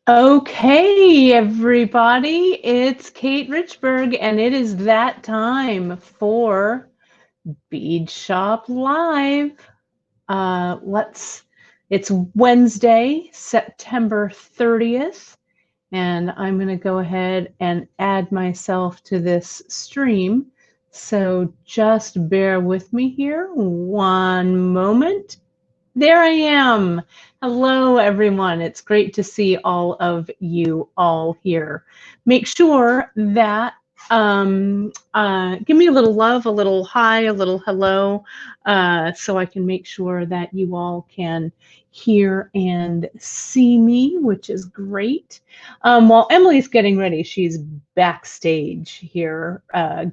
Okay, everybody, it's Kate Richburg, and it is that time for Bead Shop Live. It's Wednesday, September 30th, and I'm going to go ahead and add myself to this stream. So just bear with me here one moment. There I am. Hello, everyone. It's great to see all of you all here. Make sure that give me a little love, a little hi, a little hello, so I can make sure that you all can hear and see me, which is great. While Emily's getting ready, she's backstage here,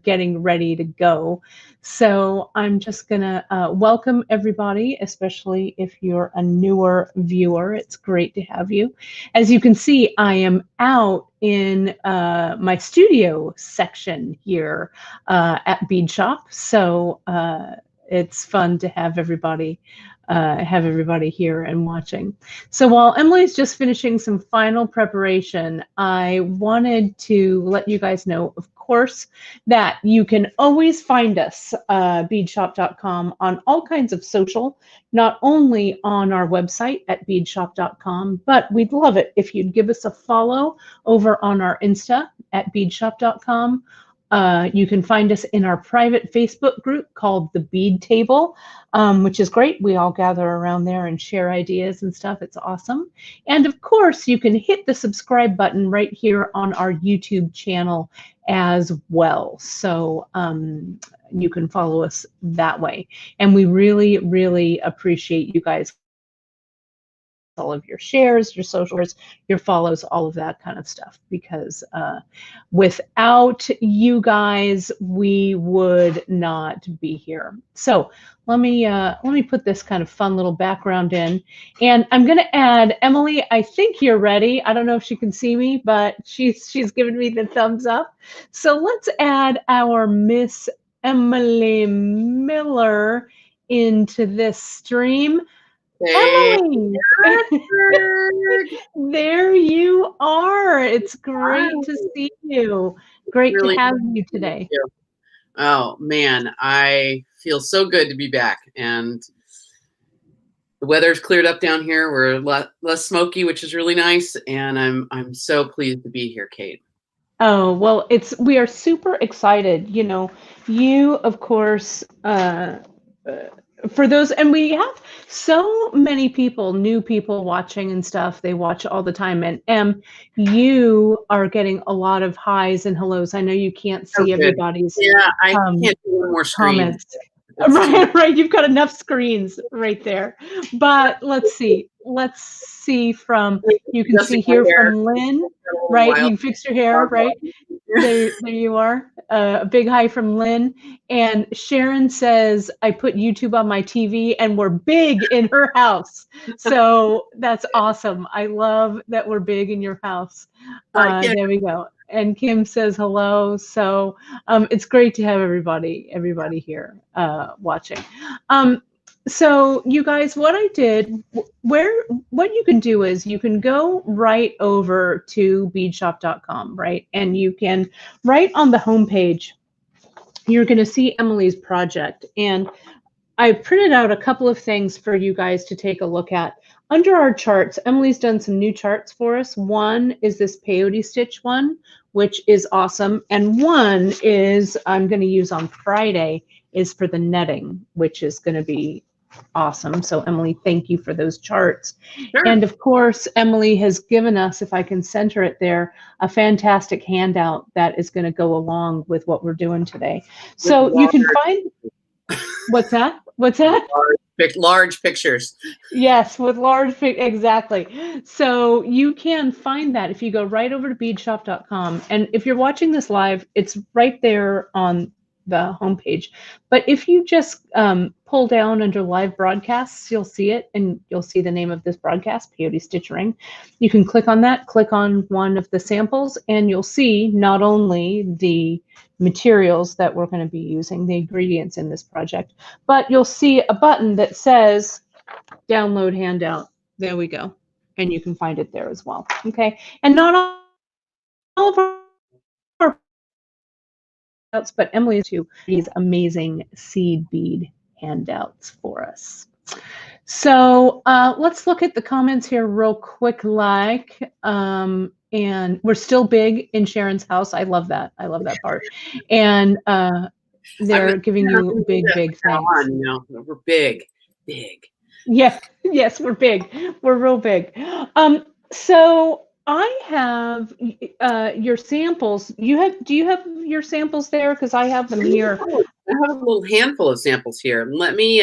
getting ready to go. So I'm just going to welcome everybody, especially if you're a newer viewer. It's great to have you. As you can see, I am out in my studio section here at Beadshop. So it's fun to have everybody here and watching. So while Emily's just finishing some final preparation, I wanted to let you guys know, of course, that you can always find us, beadshop.com, on all kinds of social, not only on our website at beadshop.com, but we'd love it if you'd give us a follow over on our Insta at beadshop.com. You can find us in our private Facebook group called the Bead Table, which is great. We all gather around there and share ideas and stuff. It's awesome. And of course, you can hit the subscribe button right here on our YouTube channel as well. So you can follow us that way. And we really, really appreciate you guys, all of your shares, your socials, your follows, all of that kind of stuff, because without you guys, we would not be here. So let me put this kind of fun little background in, and I'm going to add Emily. I think you're ready. I don't know if she can see me, but she's given me the thumbs up. So let's add our Miss Emily Miller into this stream. Hey, Emily, there you are. It's great to see you. Great to have you today. Oh man, I feel so good to be back, and the weather's cleared up down here. We're a lot less smoky, which is really nice, and I'm so pleased to be here, Kate. Oh, well, we are super excited. You know, you, of course, for those, and we have so many people, new people watching and stuff. They watch all the time, and you are getting a lot of highs and hellos. I know you can't see everybody's Yeah, I can't do one more comments. Right. You've got enough screens right there. But let's see. From, you can see here from Lynn, right? You fixed your hair, right? There you are. A big hi from Lynn. And Sharon says, I put YouTube on my TV and we're big in her house. So that's awesome. I love that we're big in your house. There we go. And Kim says hello. So it's great to have everybody here watching. So you guys, what I did, what you can do is you can go right over to beadshop.com, right? And you can, right on the homepage, you're going to see Emily's project. And I printed out a couple of things for you guys to take a look at. Under our charts, Emily's done some new charts for us. One is this peyote stitch one, which is awesome. And one is, I'm going to use on Friday, is for the netting, which is going to be awesome. So Emily, thank you for those charts. Sure. And of course, Emily has given us, if I can center it there, a fantastic handout that is going to go along with what we're doing today. So you can find, what's that? Large pictures. Yes, with large, exactly. So you can find that if you go right over to beadshop.com. And if you're watching this live, it's right there on the homepage. But if you just pull down under live broadcasts, you'll see it, and you'll see the name of this broadcast, Peyote Stitch Ring. You can click on that, click on one of the samples, and you'll see not only the materials that we're going to be using, the ingredients in this project, but you'll see a button that says download handout. There we go. and you can find it there as well. Okay, and not all of our handouts, but Emily to these amazing seed bead handouts for us. So let's look at the comments here real quick. And we're still big in Sharon's house. I love that. I love that part. And they're giving you big thanks. You know, we're big. Yeah, yes, we're big. We're real big. So I have your samples. Do you have your samples there? Because I have them here. I have a little handful of samples here. Let me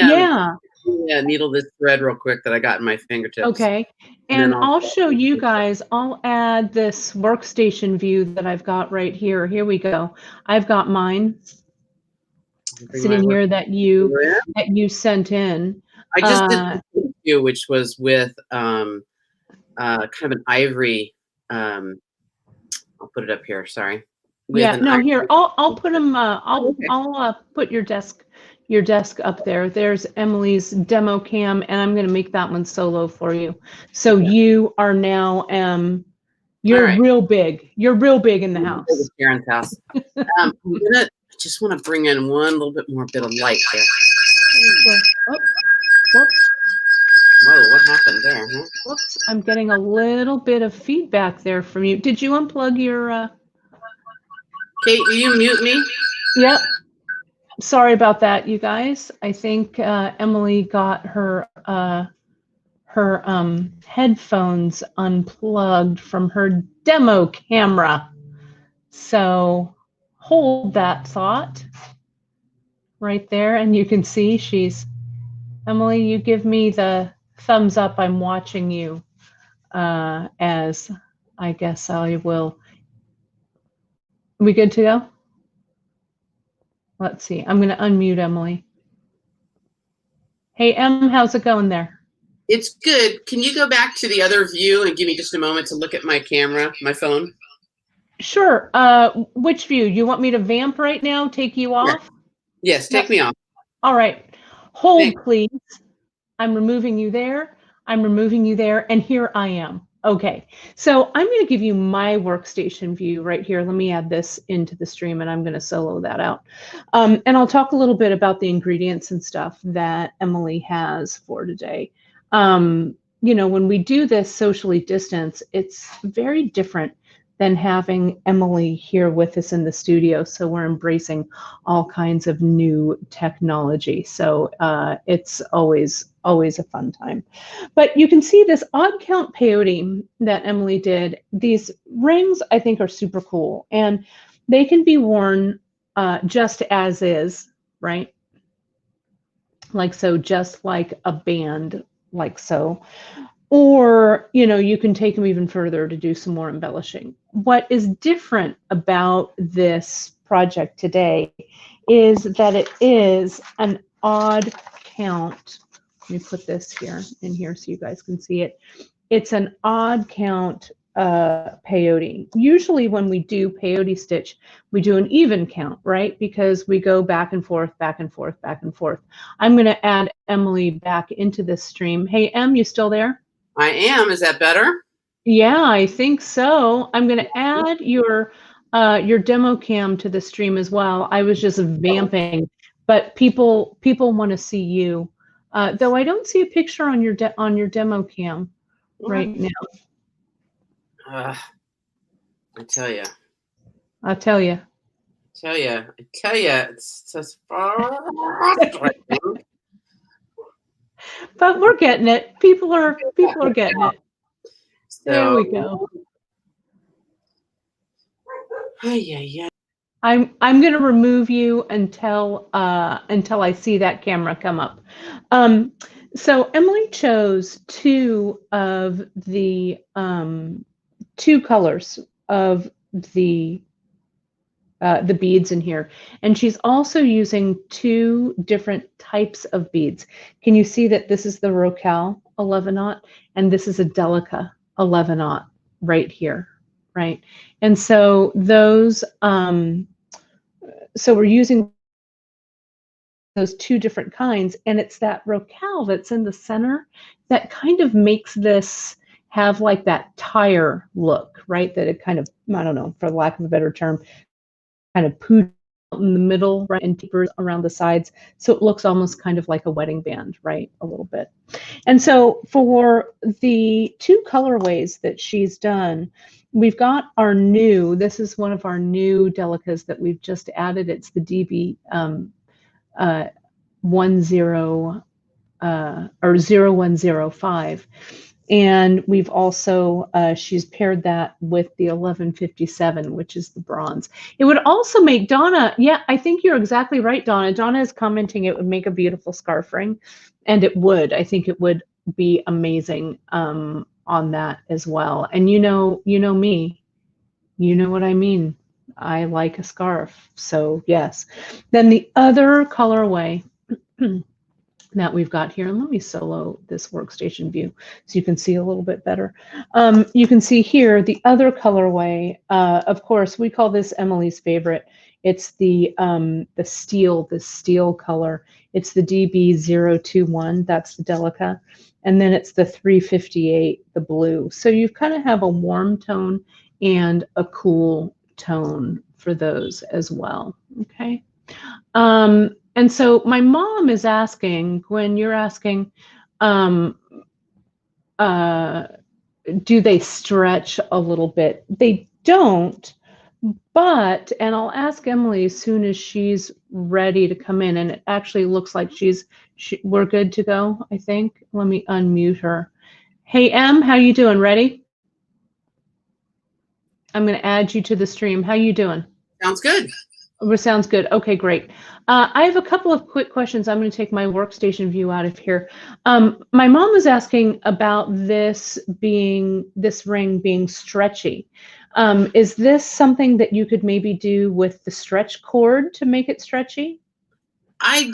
needle this thread real quick that I got in my fingertips. Okay. And I'll show you guys. I'll add this workstation view that I've got right here. Here we go. I've got mine sitting here that you sent in. I just did the view, which was with kind of an ivory. I'll put it up here. Sorry. Here I'll put them. I'll put your desk up there. There's Emily's demo cam, and I'm going to make that one solo for you. So you are now you're real big. You're real big in the house. Karen's house. I just want to bring in one little bit more bit of light there. Whoa, what happened there? Huh? Whoops, I'm getting a little bit of feedback there from you. Did you unplug your Kate, will you mute me? Yep. Sorry about that, you guys. I think Emily got her headphones unplugged from her demo camera. So hold that thought right there, and you can see Emily, you give me the thumbs up. I'm watching you as I guess I will. We good to go? Let's see. I'm going to unmute Emily. Hey, Em, how's it going there? It's good. Can you go back to the other view and give me just a moment to look at my camera, my phone? Sure. Which view? You want me to vamp right now? Take you off? Yes, take me off. All right. Hold, please. I'm removing you there. I'm removing you there. And here I am. Okay. So I'm going to give you my workstation view right here. Let me add this into the stream, and I'm going to solo that out. And I'll talk a little bit about the ingredients and stuff that Emily has for today. You know, when we do this socially distanced, it's very different than having Emily here with us in the studio. So we're embracing all kinds of new technology. So it's always a fun time. But you can see this odd count peyote that Emily did. These rings, I think, are super cool. And they can be worn just as is, right? Like so, just like a band, like so. Or, you know, you can take them even further to do some more embellishing. What is different about this project today is that it is an odd count. Let me put this in here so you guys can see it. It's an odd count peyote. Usually when we do peyote stitch, we do an even count, right? Because we go back and forth, back and forth, back and forth. I'm going to add Emily back into this stream. Hey, Em, you still there? I am. Is that better? Yeah, I think so. I'm going to add your demo cam to the stream as well. I was just vamping, but people want to see you. Though I don't see a picture on your demo cam right now. I tell you. I'll tell you. It's just But we're getting it. People are getting it. So, there we go. I'm going to remove you until I see that camera come up. So Emily chose two of the two colors of the beads in here, and she's also using two different types of beads. Can you see that this is the Rocal 11/0 and this is a Delica 11/0 right here, right? And so those, so we're using those two different kinds, and it's that Rocal that's in the center that kind of makes this have like that tire look, right? That it kind of, I don't know, for lack of a better term, kind of poof in the middle, right, and tapers around the sides. So it looks almost kind of like a wedding band, right? A little bit. And so for the two colorways that she's done, we've got our new, this is one of our new delicas that we've just added. It's the DB 10 or 0105. And we've also, she's paired that with the 1157, which is the bronze. It would also make Donna, yeah, I think you're exactly right, Donna. Donna is commenting it would make a beautiful scarf ring, and it would. I think it would be amazing on that as well. And you know me, you know what I mean. I like a scarf, so yes. Then the other colorway that we've got here, and let me solo this workstation view so you can see a little bit better. You can see here the other colorway. Of course, we call this Emily's favorite. It's the steel color. It's the DB021. That's the Delica, and then it's the 358, the blue. So you kind of have a warm tone and a cool tone for those as well. Okay. And so my mom is asking, Gwen, you're asking, do they stretch a little bit? They don't, but, and I'll ask Emily as soon as she's ready to come in, and it actually looks like we're good to go, I think. Let me unmute her. Hey, Em, how you doing? Ready? I'm going to add you to the stream. How you doing? Sounds good. Sounds good. Okay, great. I have a couple of quick questions. I'm going to take my workstation view out of here. My mom was asking about this ring being stretchy. Is this something that you could maybe do with the stretch cord to make it stretchy? I'm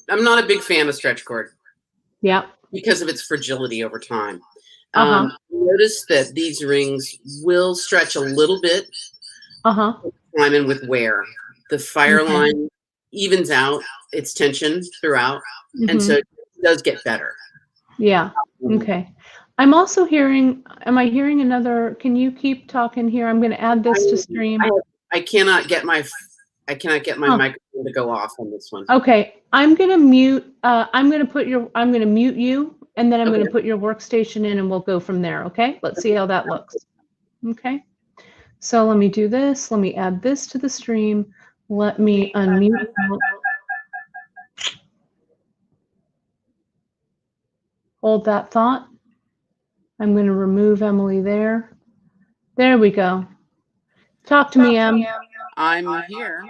not a big fan of stretch cord. Yeah. Because of its fragility over time. Notice that these rings will stretch a little bit. And with wear, the fire line evens out its tension throughout, and so it does get better. Yeah. Okay. I'm also hearing. Am I hearing another? Can you keep talking here? I'm going to add this to stream. I cannot get my microphone to go off on this one. Okay. I'm going to mute. I'm going to mute you, and then I'm going to put your workstation in, and we'll go from there. Okay. Let's see how that looks. Okay. So let me do this. Let me add this to the stream. Let me unmute. Hold that thought. I'm going to remove Emily there. There we go. Talk to me, Em. I'm here.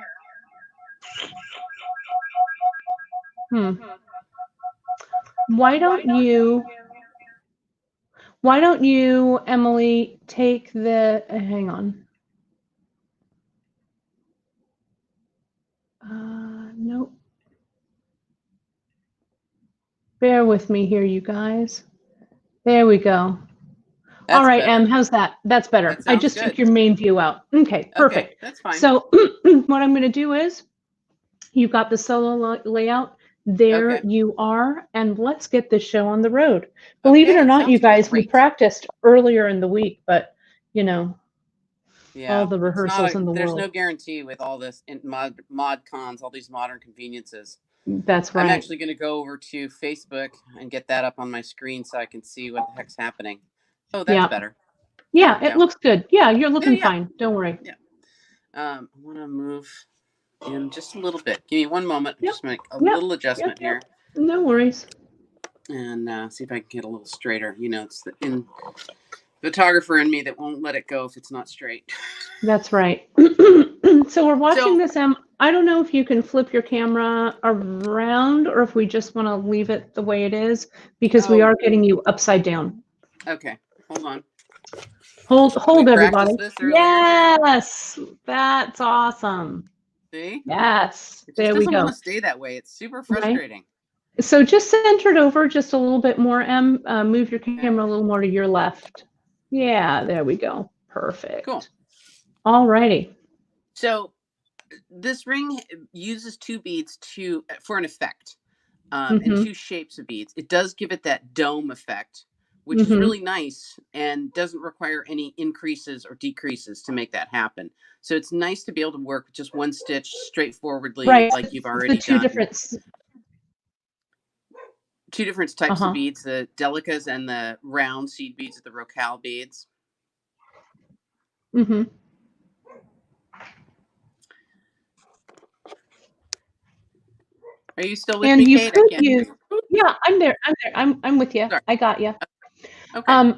Why don't you, Emily, take the, hang on. Nope. Bear with me here, you guys. There we go. That's all right, better. Em, how's that? That's better. I just took your main view out. Okay, perfect. Okay, that's fine. So what I'm going to do is, you've got the solo layout. There you are, and let's get this show on the road. Believe it or not, you guys, we practiced earlier in the week, but you know, all the rehearsals in the world. There's no guarantee with all this mod cons, all these modern conveniences. That's right. I'm actually going to go over to Facebook and get that up on my screen so I can see what the heck's happening. Oh, that's better. Yeah, it looks good. Yeah, you're looking fine. Don't worry. Yeah. I want to move in just a little bit. Give me one moment. Just make a little adjustment here. No worries. And see if I can get a little straighter. You know, it's the photographer in me that won't let it go if it's not straight. That's right. So we're watching this. I don't know if you can flip your camera around or if we just want to leave it the way it is, because we are getting you upside down. Okay, hold on. Hold everybody. Yes, that's awesome. See? Yes, there we go. It doesn't want to stay that way. It's super frustrating. Right? So just center it over just a little bit more, Em. Move your camera a little more to your left. Yeah, there we go. Perfect. Cool. All righty. So this ring uses two beads for an effect, and two shapes of beads. It does give it that dome effect, which is really nice and doesn't require any increases or decreases to make that happen. So it's nice to be able to work with just one stitch straightforwardly, Right. like you've The already two done. Two different types of beads, the delicas and the round seed beads, the Rocal beads. Mm-hmm. Are you still with me, Kate? Could use, yeah, I'm there. I'm with you. Sorry. I got you. Okay.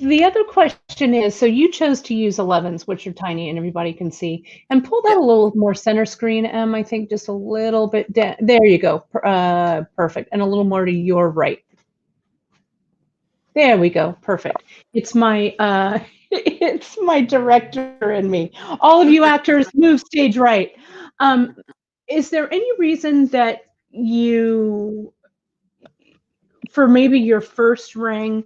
The other question is, so you chose to use 11s, which are tiny and everybody can see, and pull that a little more center screen, Em, I think just a little bit down. There you go. Perfect. And a little more to your right. There we go. Perfect. It's my it's my director in me. All of you actors, move stage right. Is there any reason that you, for maybe your first ring,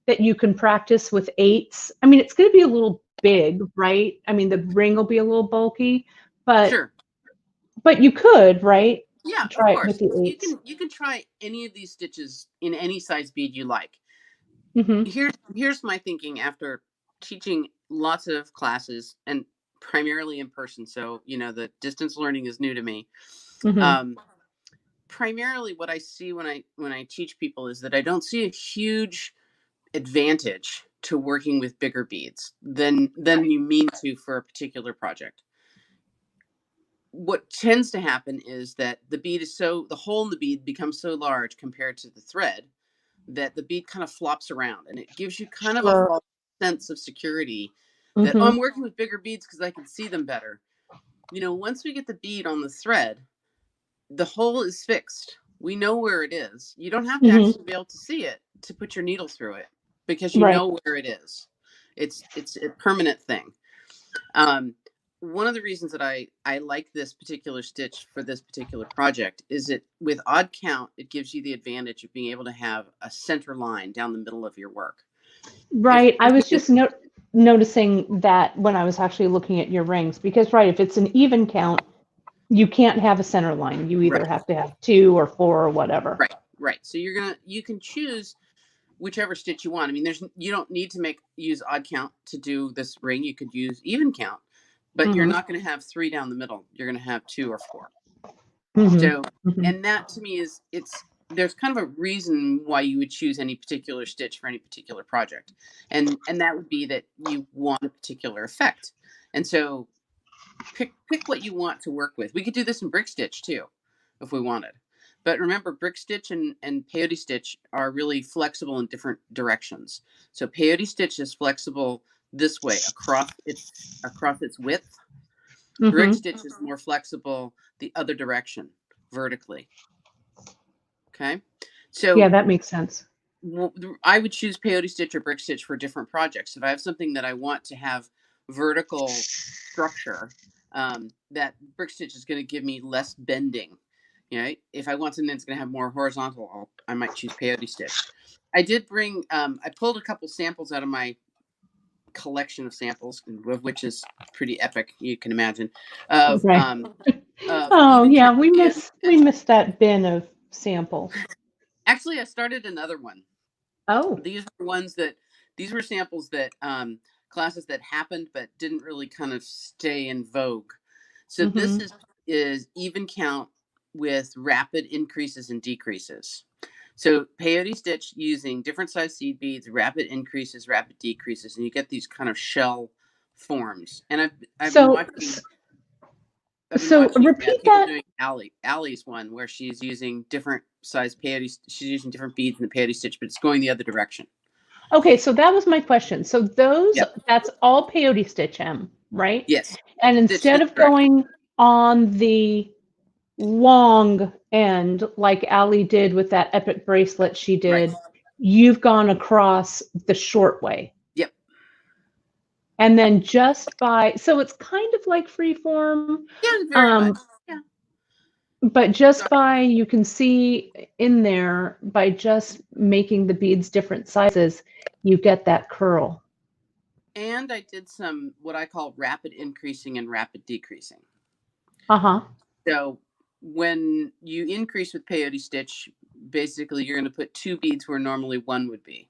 that you can practice with 8s? I mean, it's going to be a little big, right? I mean, the ring will be a little bulky, but sure. But you could, right? Yeah, Try of course. it with the 8s. You can try any of these stitches in any size bead you like. Mm-hmm. Here's my thinking after teaching lots of classes and primarily in person. So, the distance learning is new to me. Mm-hmm. Primarily what I see when I teach people is that I don't see a huge advantage to working with bigger beads than you mean to for a particular project. What tends to happen is that the hole in the bead becomes so large compared to the thread that the bead kind of flops around, and it gives you kind of a false sense of security that, I'm working with bigger beads because I can see them better. Once we get the bead on the thread, the hole is fixed. We know where it is. You don't have to actually be able to see it to put your needle through it because you know where it is. It's a permanent thing. One of the reasons that I like this particular stitch for this particular project is that with odd count, it gives you the advantage of being able to have a center line down the middle of your work. Right. I was just noticing that when I was actually looking at your rings, because, if it's an even count, you can't have a center line. You either have to have 2 or 4 or whatever. Right. So you can choose whichever stitch you want. I mean, you don't need to use odd count to do this ring. You could use even count, but you're not going to have 3 down the middle. You're going to have 2 or 4. So, and that to me there's kind of a reason why you would choose any particular stitch for any particular project. And that would be that you want a particular effect. And so pick what you want to work with. We could do this in brick stitch too, if we wanted. But remember, brick stitch and peyote stitch are really flexible in different directions. So peyote stitch is flexible this way across its width. Brick stitch is more flexible the other direction, vertically. Okay, so yeah, that makes sense. I would choose peyote stitch or brick stitch for different projects. If I have something that I want to have vertical structure, that brick stitch is going to give me less bending. If I want something that's going to have more horizontal, I might choose peyote stitch. I did bring, I pulled a couple samples out of my collection of samples, which is pretty epic, you can imagine. Oh yeah, we missed that bin of samples. Actually, I started another one. Oh, these were samples that classes that happened but didn't really kind of stay in vogue. So this is even count with rapid increases and decreases. So peyote stitch using different size seed beads, rapid increases, rapid decreases, and you get these kind of shell forms. And I've been watching. Repeat people that. doing Allie's one where she's using different size peyote. She's using different beads in the peyote stitch, but it's going the other direction. Okay, so that was my question. So that's all peyote stitch, Em, right? Yes. And instead of going on the long end like Allie did with that epic bracelet she did, you've gone across the short way. Yep. And then so it's kind of like freeform. Yeah, very much. Yeah. But you can see in there, by just making the beads different sizes, you get that curl. And I did some what I call rapid increasing and rapid decreasing. So when you increase with peyote stitch, basically you're going to put 2 beads where normally 1 would be.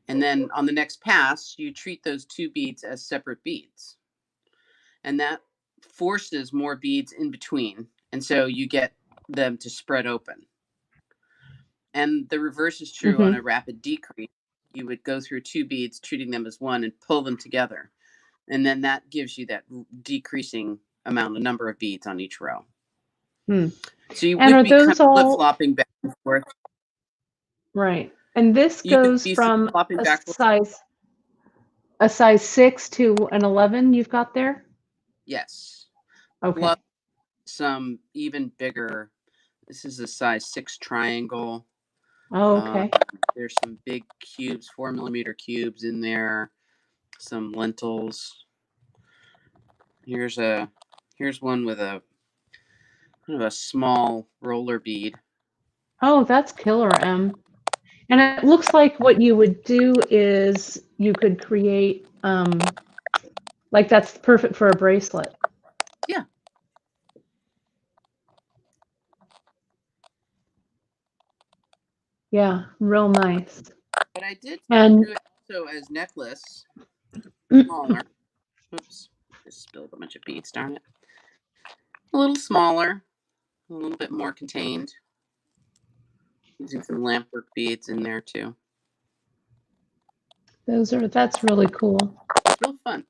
And then on the next pass, you treat those 2 beads as separate beads. And that forces more beads in between. And so you get them to spread open. And the reverse is true on a rapid decrease. You would go through 2 beads, treating them as one, and pull them together. And then that gives you that decreasing number of beads on each row. So you And would are be kind those of all flip-flopping back and forth. right? And this You could goes be from flip-flopping a back. size 6 to an 11 you've got there? Yes. Okay. Plus some even bigger. This is a size 6 triangle. Oh, okay. There's some big cubes, 4mm cubes in there. Some lentils. Here's one with a kind of a small roller bead. Oh, that's killer, Em. And it looks like what you would do is you could create, like that's perfect for a bracelet. Yeah. Yeah, real nice. But I did And do it also as necklace, smaller. Oops, just spilled a bunch of beads, darn it. A little smaller, a little bit more contained. Using some lampwork beads in there too. that's really cool. It's real fun.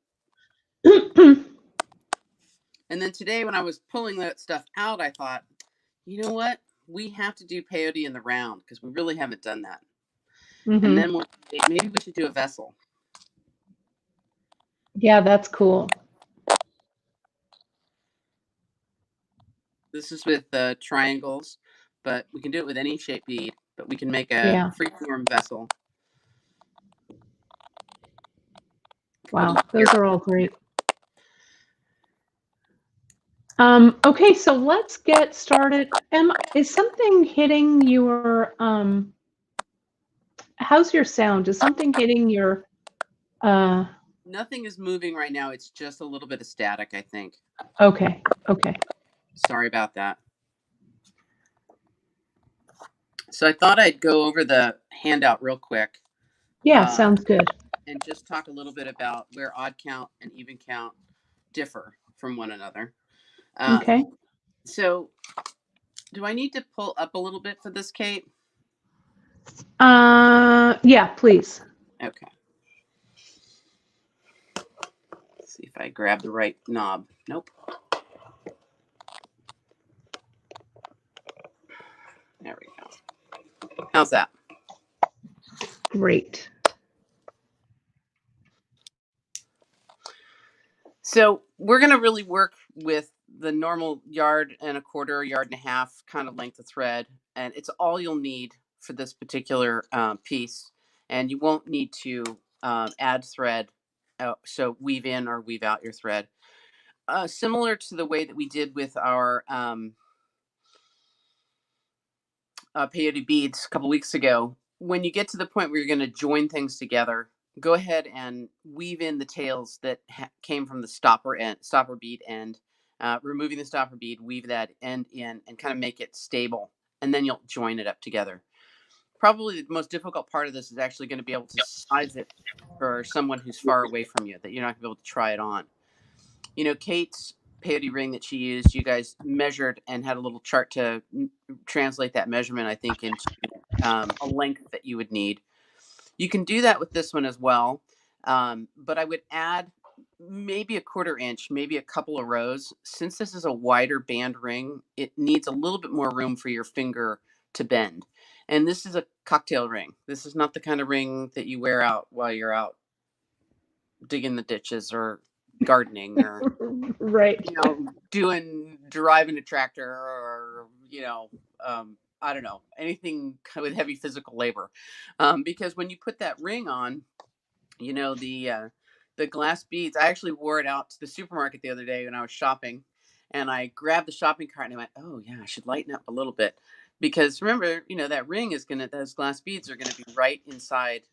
And then today when I was pulling that stuff out, I thought, you know what? We have to do peyote in the round because we really haven't done that. And then maybe we should do a vessel. Yeah, that's cool. This is with triangles, but we can do it with any shape bead. But we can make a freeform vessel. Wow, those are all great. Okay, so let's get started. Is something hitting your how's your sound? Is something hitting your Nothing is moving right now. It's just a little bit of static, I think. Okay. Sorry about that. So I thought I'd go over the handout real quick. Yeah, sounds good. And just talk a little bit about where odd count and even count differ from one another. Okay. So do I need to pull up a little bit for this, Kate? Yeah, please. Okay. Let's see if I grab the right knob. Nope. There we go. How's that? Great. So we're going to really work with the normal 1.25 yard, 1.5 kind of length of thread. And it's all you'll need for this particular piece. And you won't need to add thread. So weave in or weave out your thread. Similar to the way that we did with our peyote beads a couple weeks ago, when you get to the point where you're going to join things together, go ahead and weave in the tails that came from the stopper bead end. Removing the stopper bead, weave that end in and kind of make it stable, and then you'll join it up together. Probably the most difficult part of this is actually going to be able to size it for someone who's far away from you, that you're not going to be able to try it on. You know, Kate's peyote ring that she used, you guys measured and had a little chart to translate that measurement, I think, into a length that you would need. You can do that with this one as well, but I would add maybe a 1/4 inch, maybe a couple of rows. Since this is a wider band ring, it needs a little bit more room for your finger to bend. And this is a cocktail ring. This is not the kind of ring that you wear out while you're out digging the ditches or gardening or right. driving a tractor or I don't know, anything with heavy physical labor, because when you put that ring on, the glass beads. I actually wore it out to the supermarket the other day when I was shopping, and I grabbed the shopping cart and I went, oh yeah, I should lighten up a little bit, because remember, that ring is those glass beads are gonna be right inside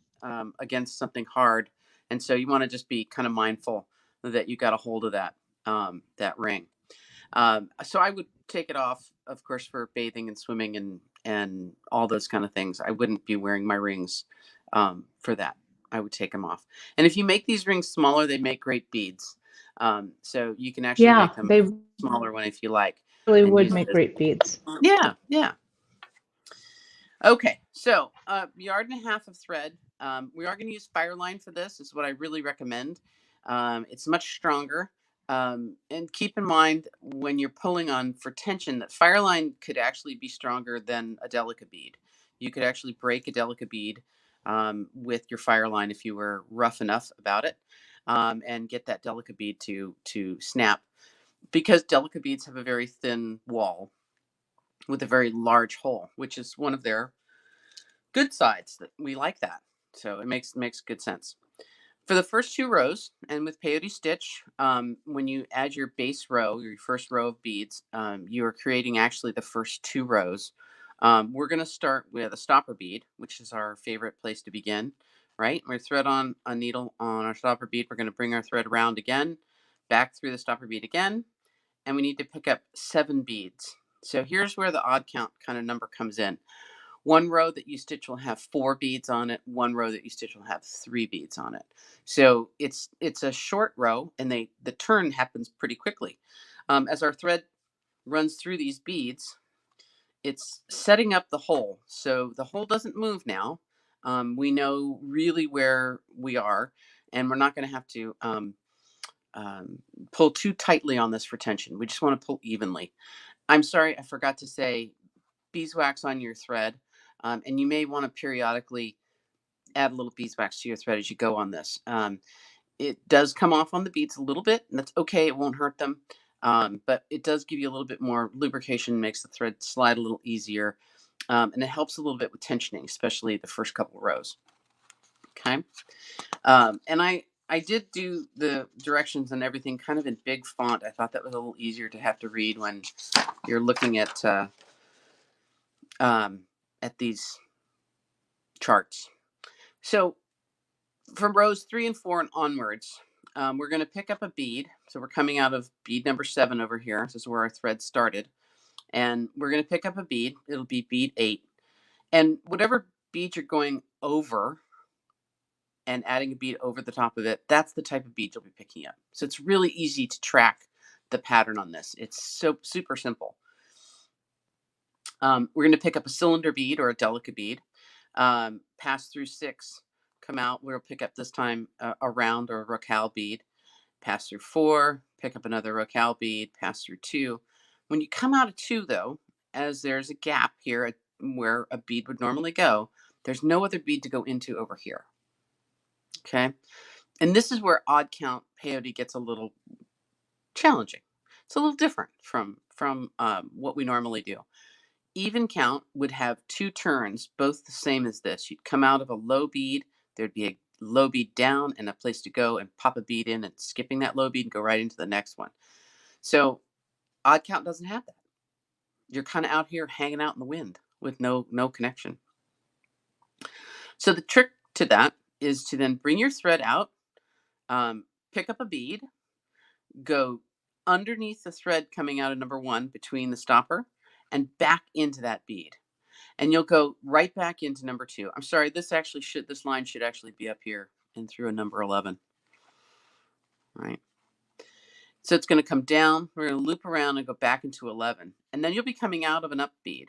against something hard, and so you want to just be kind of mindful that you got a hold of that ring. So I would take it off, of course, for bathing and swimming and all those kind of things. I wouldn't be wearing my rings for that. I would take them off. And if you make these rings smaller, they make great beads. So you can actually Yeah, make them they smaller one if you like, really and would use make it as, great beads. yeah, yeah. Okay, so yard and a half of thread. We are going to use Fireline for this. Is what I really recommend. It's much stronger. And keep in mind when you're pulling on for tension that Fireline could actually be stronger than a delicate bead. You could actually break a delicate bead with your Fireline if you were rough enough about it, and get that delicate bead to snap, because delicate beads have a very thin wall with a very large hole, which is one of their good sides. That we like that, so it makes good sense. For the first 2 rows, and with peyote stitch, when you add your base row, your first row of beads, you are creating actually the first 2 rows. We're going to start with a stopper bead, which is our favorite place to begin, right? We're thread on a needle on our stopper bead. We're going to bring our thread around again, back through the stopper bead again, and we need to pick up 7 beads. So here's where the odd count kind of number comes in. One row that you stitch will have 4 beads on it. One row that you stitch will have 3 beads on it. So it's a short row, and the turn happens pretty quickly. As our thread runs through these beads, it's setting up the hole. So the hole doesn't move now. We know really where we are, and we're not going to have to pull too tightly on this for tension. We just want to pull evenly. I'm sorry, I forgot to say beeswax on your thread. And you may want to periodically add a little beeswax to your thread as you go on this. It does come off on the beads a little bit, and that's okay. It won't hurt them. But it does give you a little bit more lubrication, makes the thread slide a little easier. And it helps a little bit with tensioning, especially the first couple rows. Okay. And I did do the directions and everything kind of in big font. I thought that was a little easier to have to read when you're looking at these charts. So from rows 3 and 4 and onwards, we're going to pick up a bead. So we're coming out of bead number 7 over here. This is where our thread started. And we're going to pick up a bead. It'll be bead 8. And whatever bead you're going over and adding a bead over the top of it, that's the type of bead you'll be picking up. So it's really easy to track the pattern on this. It's so super simple. We're going to pick up a cylinder bead or a delicate bead, pass through 6, come out. We'll pick up this time a round or a rocale bead, pass through 4, pick up another rocale bead, pass through 2. When you come out of 2, though, as there's a gap here where a bead would normally go, there's no other bead to go into over here. Okay, and this is where odd count peyote gets a little challenging. It's a little different from what we normally do. Even count would have 2 turns, both the same as this. You'd come out of a low bead, there'd be a low bead down and a place to go and pop a bead in and skipping that low bead and go right into the next one. So odd count doesn't have that. You're kind of out here hanging out in the wind with no connection. So the trick to that is to then bring your thread out, pick up a bead, go underneath the thread coming out of number 1 between the stopper and back into that bead. And you'll go right back into number 2. I'm sorry, this line should actually be up here and through a number 11. Right. So it's going to come down. We're going to loop around and go back into 11. And then you'll be coming out of an up bead.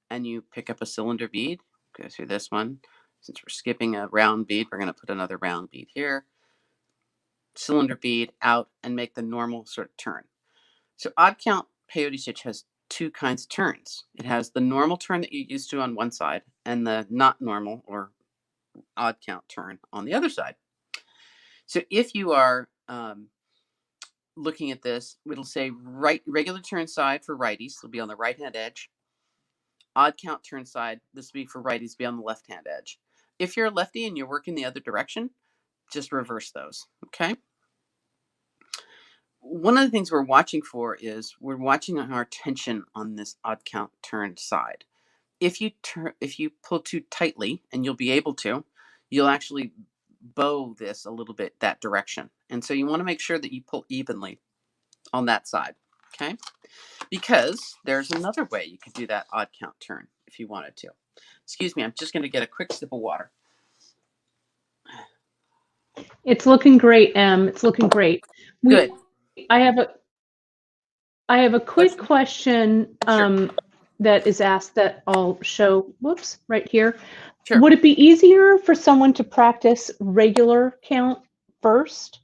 And you pick up a cylinder bead, go through this one. Since we're skipping a round bead, we're going to put another round bead here. Cylinder bead out and make the normal sort of turn. So odd count peyote stitch has 2 kinds of turns. It has the normal turn that you're used to on one side and the not normal or odd count turn on the other side. So if you are looking at this, it'll say regular turn side for righties. It'll be on the right hand edge. Odd count turn side, this will be for righties, be on the left hand edge. If you're a lefty and you're working the other direction, just reverse those. Okay. One of the things we're watching for is we're watching our tension on this odd count turn side. If you pull too tightly, and you'll be able to, you'll actually bow this a little bit that direction. And so you want to make sure that you pull evenly on that side. Okay, because there's another way you could do that odd count turn if you wanted to. Excuse me, I'm just going to get a quick sip of water. It's looking great, Em. It's looking great. Good. I have a quick question Sure. that is asked that I'll show, whoops, right here. Sure. Would it be easier for someone to practice regular count first?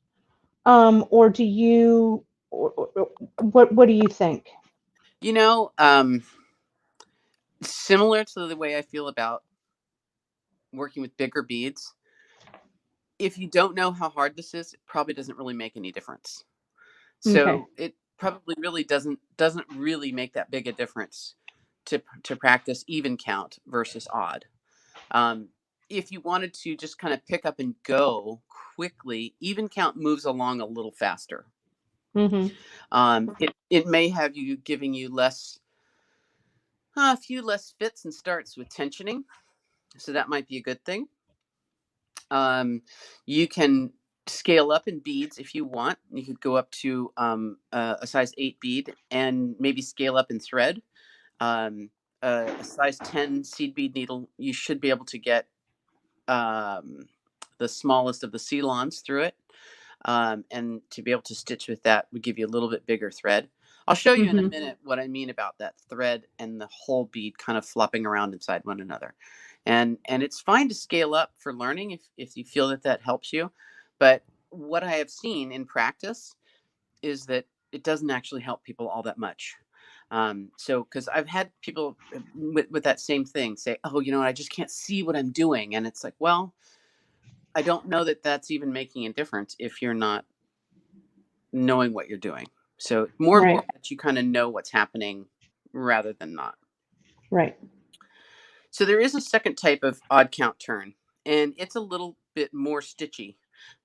Or do you, what do you think? You know, similar to the way I feel about working with bigger beads, if you don't know how hard this is, it probably doesn't really make any difference. Okay. So it probably really doesn't really make that big a difference to practice even count versus odd. Um, if you wanted to just kind of pick up and go quickly, even count moves along a little faster. Mm-hmm. It may have you giving you a few less fits and starts with tensioning, so that might be a good thing. You can scale up in beads if you want. You could go up to a size 8 bead and maybe scale up in thread. Um, a size 10 seed bead needle, you should be able to get um, the smallest of the Celons through it. And to be able to stitch with that would give you a little bit bigger thread. I'll show you in a Mm-hmm. minute what I mean about that thread and the whole bead kind of flopping around inside one another. And it's fine to scale up for learning if you feel that that helps you. But what I have seen in practice is that it doesn't actually help people all that much. So, because I've had people with that same thing say, "Oh, you know, I just can't see what I'm doing," and it's like, well, I don't know that that's even making a difference if you're not knowing what you're doing. So more Right. important that you kind of know what's happening rather than not. Right. So there is a second type of odd count turn, and it's a little bit more stitchy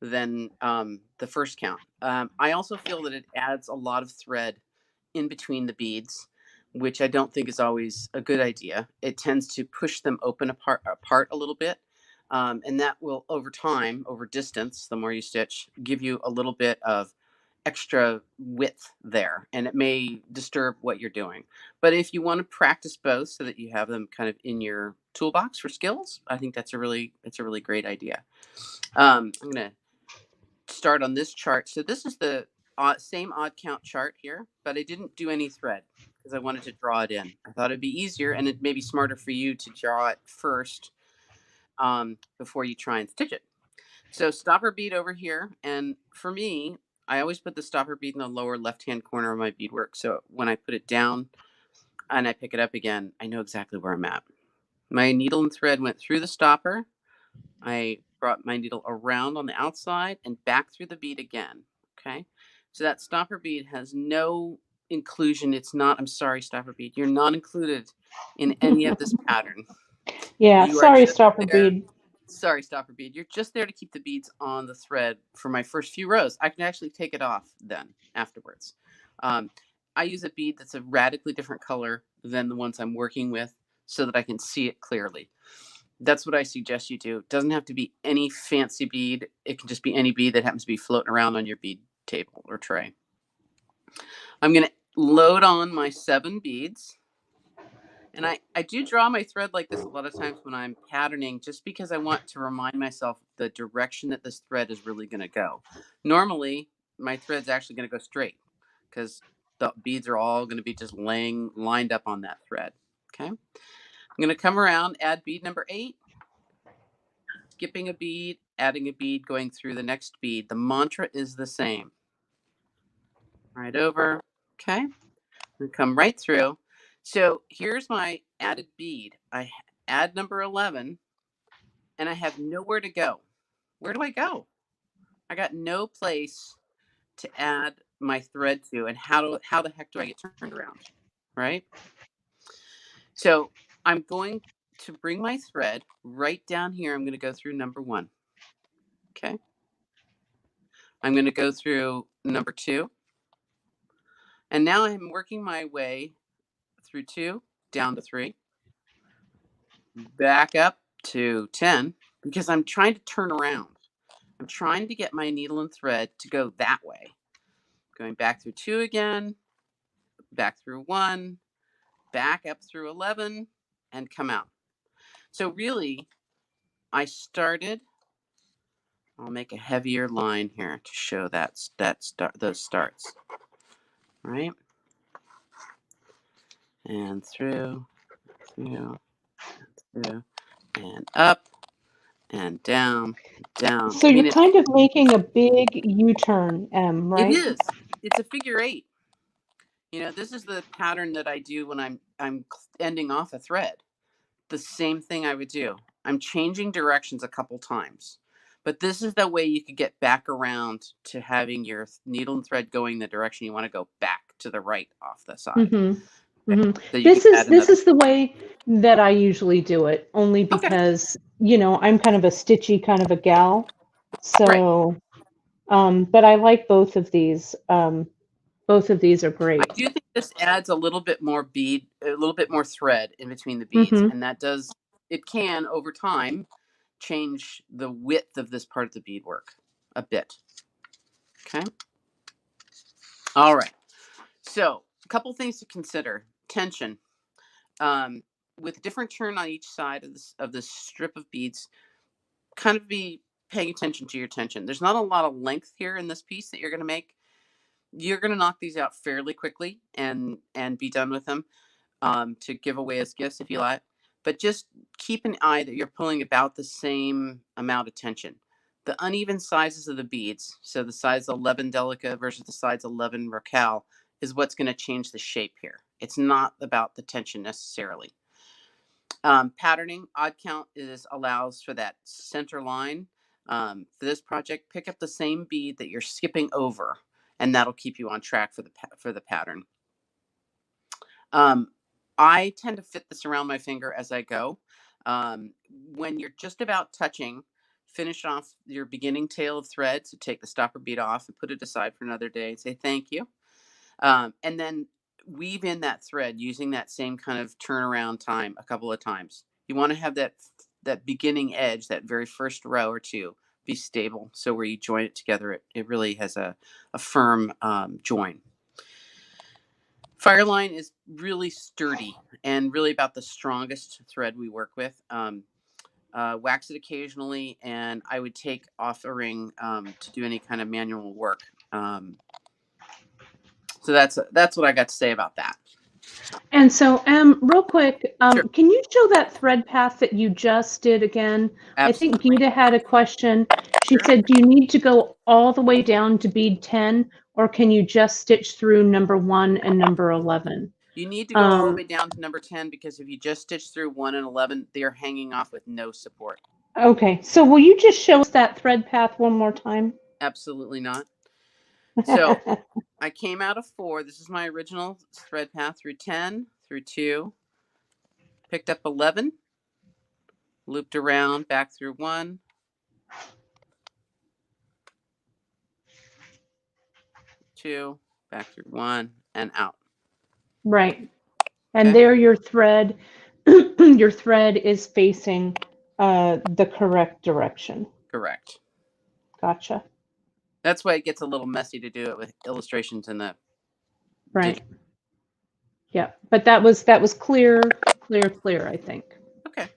than the first count. I also feel that it adds a lot of thread in between the beads, which I don't think is always a good idea. It tends to push them apart a little bit. And that will, over time, over distance, the more you stitch, give you a little bit of extra width there, and it may disturb what you're doing. But if you want to practice both so that you have them kind of in your toolbox for skills, I think it's a really great idea. I'm gonna start on this chart. So this is the same odd count chart here, but I didn't do any thread because I wanted to draw it in. I thought it'd be easier and it may be smarter for you to draw it first before you try and stitch it. So stopper bead over here, and for me, I always put the stopper bead in the lower left-hand corner of my beadwork. So when I put it down and I pick it up again, I know exactly where I'm at. My needle and thread went through the stopper. I brought my needle around on the outside and back through the bead again. Okay. So that stopper bead has no inclusion. It's not, I'm sorry, stopper bead. You're not included in any of this pattern. Yeah. You are Sorry, just stopper there. bead. Sorry, stopper bead. You're just there to keep the beads on the thread for my first few rows. I can actually take it off then afterwards. Um, I use a bead that's a radically different color than the ones I'm working with so that I can see it clearly. That's what I suggest you do. It doesn't have to be any fancy bead. It can just be any bead that happens to be floating around on your bead table or tray. I'm going to load on my 7 beads. And I do draw my thread like this a lot of times when I'm patterning, just because I want to remind myself the direction that this thread is really going to go. Normally, my thread's actually going to go straight because the beads are all going to be just lined up on that thread. Okay. I'm going to come around, add bead number 8, skipping a bead, adding a bead, going through the next bead. The mantra is the same. Right over. Okay. And come right through. So here's my added bead. I add number 11 and I have nowhere to go. Where do I go? I got no place to add my thread to, and how the heck do I get turned around? Right? So I'm going to bring my thread right down here. I'm going to go through number 1. Okay. I'm going to go through number 2. And now I'm working my way through 2, down to 3, back up to 10, because I'm trying to turn around. I'm trying to get my needle and thread to go that way. Going back through 2 again, back through 1, back up through 11, and come out. So really, I started I'll make a heavier line here to show those starts. Right? And through, and up, and down, down. So you're kind of making a big U-turn, right? It is. It's a figure 8. You know, this is the pattern that I do when I'm ending off a thread. The same thing I would do. I'm changing directions a couple times. But this is the way you could get back around to having your needle and thread going the direction you want to go, back to the right off the side. Mm-hmm. Mm-hmm. So This is the way that I usually do it, only because you know, I'm kind of a stitchy kind of a gal. So but I like both of these. Both of these are great. I do think this adds a little bit more thread in between the beads, and that does, it can over time change the width of this part of the beadwork a bit. Okay. All right. So a couple things to consider. Tension. With a different turn on each side of this strip of beads, kind of be paying attention to your tension. There's not a lot of length here in this piece that you're going to make. You're going to knock these out fairly quickly and be done with them, to give away as gifts if you like. But just keep an eye that you're pulling about the same amount of tension. The uneven sizes of the beads, so the size 11 Delica versus the size 11 Raquel, is what's going to change the shape here. It's not about the tension necessarily. Patterning, odd count allows for that center line. For this project, pick up the same bead that you're skipping over, and that'll keep you on track for the pattern. I tend to fit this around my finger as I go. When you're just about touching, finish off your beginning tail of thread. So take the stopper bead off and put it aside for another day. Say thank you. And then weave in that thread using that same kind of turnaround time a couple of times. You want to have that beginning edge, that very first row or two, be stable. So where you join it together, it really has a firm join. Fireline is really sturdy and really about the strongest thread we work with. Wax it occasionally, and I would take off a ring to do any kind of manual work. So that's what I got to say about that. And so, real quick, Sure. Can you show that thread path that you just did again? Absolutely. I think Gita had a question. She said, do you need to go all the way down to bead 10, or can you just stitch through number 1 and number 11? You need to go all the way down to number 10, because if you just stitch through 1 and 11, they are hanging off with no support. Okay, so will you just show us that thread path one more time? Absolutely not. So I came out of 4. This is my original thread path through 10, through 2, picked up 11, looped around back through 1, 2, back through 1, and out. Right. And there your thread your thread is facing the correct direction. Correct. Gotcha. That's why it gets a little messy to do it with illustrations in the right. Yeah, but that was clear, I think. Okay.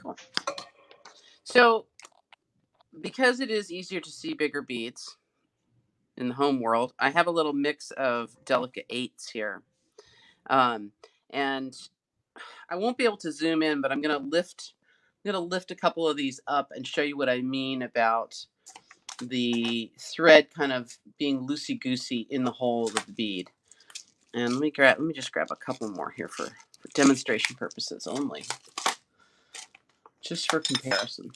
Cool. So because it is easier to see bigger beads in the home world, I have a little mix of delicate 8s here. And I won't be able to zoom in, but I'm going to lift a couple of these up and show you what I mean about the thread kind of being loosey-goosey in the hole of the bead. And let me just grab a couple more here for demonstration purposes only, just for comparison.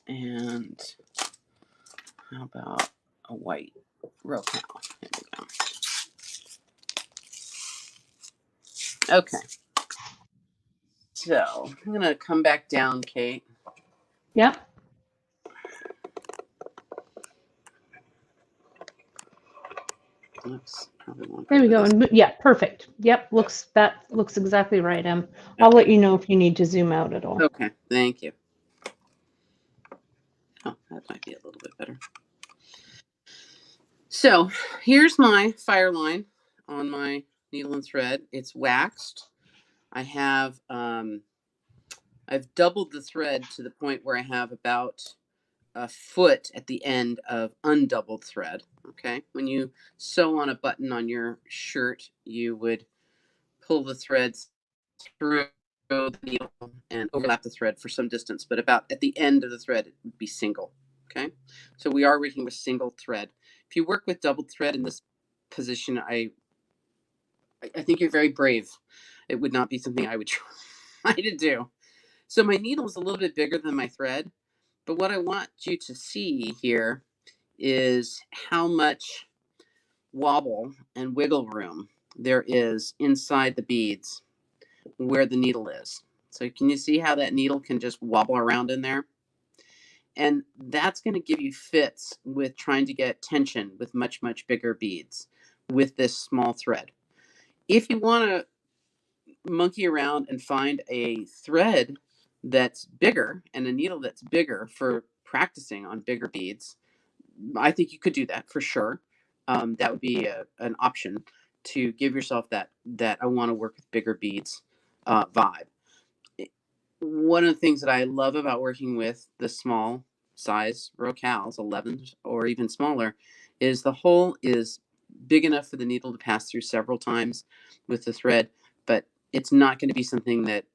And how about a white Raquel? Here we go. Okay. So I'm going to come back down, Kate. Yep. Oops, there we go. And yeah, perfect. Yep, that looks exactly right. I'll let you know if you need to zoom out at all. Okay, thank you. Oh, that might be a little bit better. So here's my fire line on my needle and thread. It's waxed. I have I've doubled the thread to the point where I have about a foot at the end of undoubled thread. Okay, when you sew on a button on your shirt, you would pull the threads through the needle and overlap the thread for some distance, but about at the end of the thread, it would be single. Okay, so we are working with single thread. If you work with doubled thread in this position, I think you're very brave. It would not be something I would try to do. So my needle is a little bit bigger than my thread, but what I want you to see here is how much wobble and wiggle room there is inside the beads where the needle is. So can you see how that needle can just wobble around in there? And that's going to give you fits with trying to get tension with much, much bigger beads with this small thread. If you want to monkey around and find a thread that's bigger and a needle that's bigger for practicing on bigger beads, I think you could do that for sure. That would be an option to give yourself that I want to work with bigger beads vibe. One of the things that I love about working with the small size rocales, 11s or even smaller, is the hole is big enough for the needle to pass through several times with the thread, but it's not going to be something that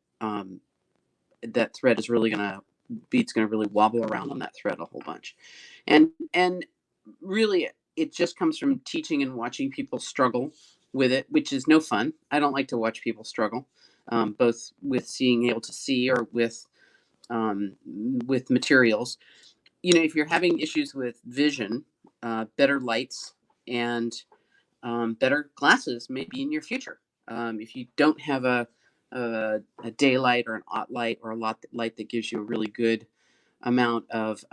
that thread is really going to bead's going to really wobble around on that thread a whole bunch, and really it just comes from teaching and watching people struggle with it, which is no fun. I don't like to watch people struggle, both with seeing able to see or with materials. You know, if you're having issues with vision, better lights and better glasses may be in your future. If you don't have a daylight or an aught light or a light that gives you a really good amount of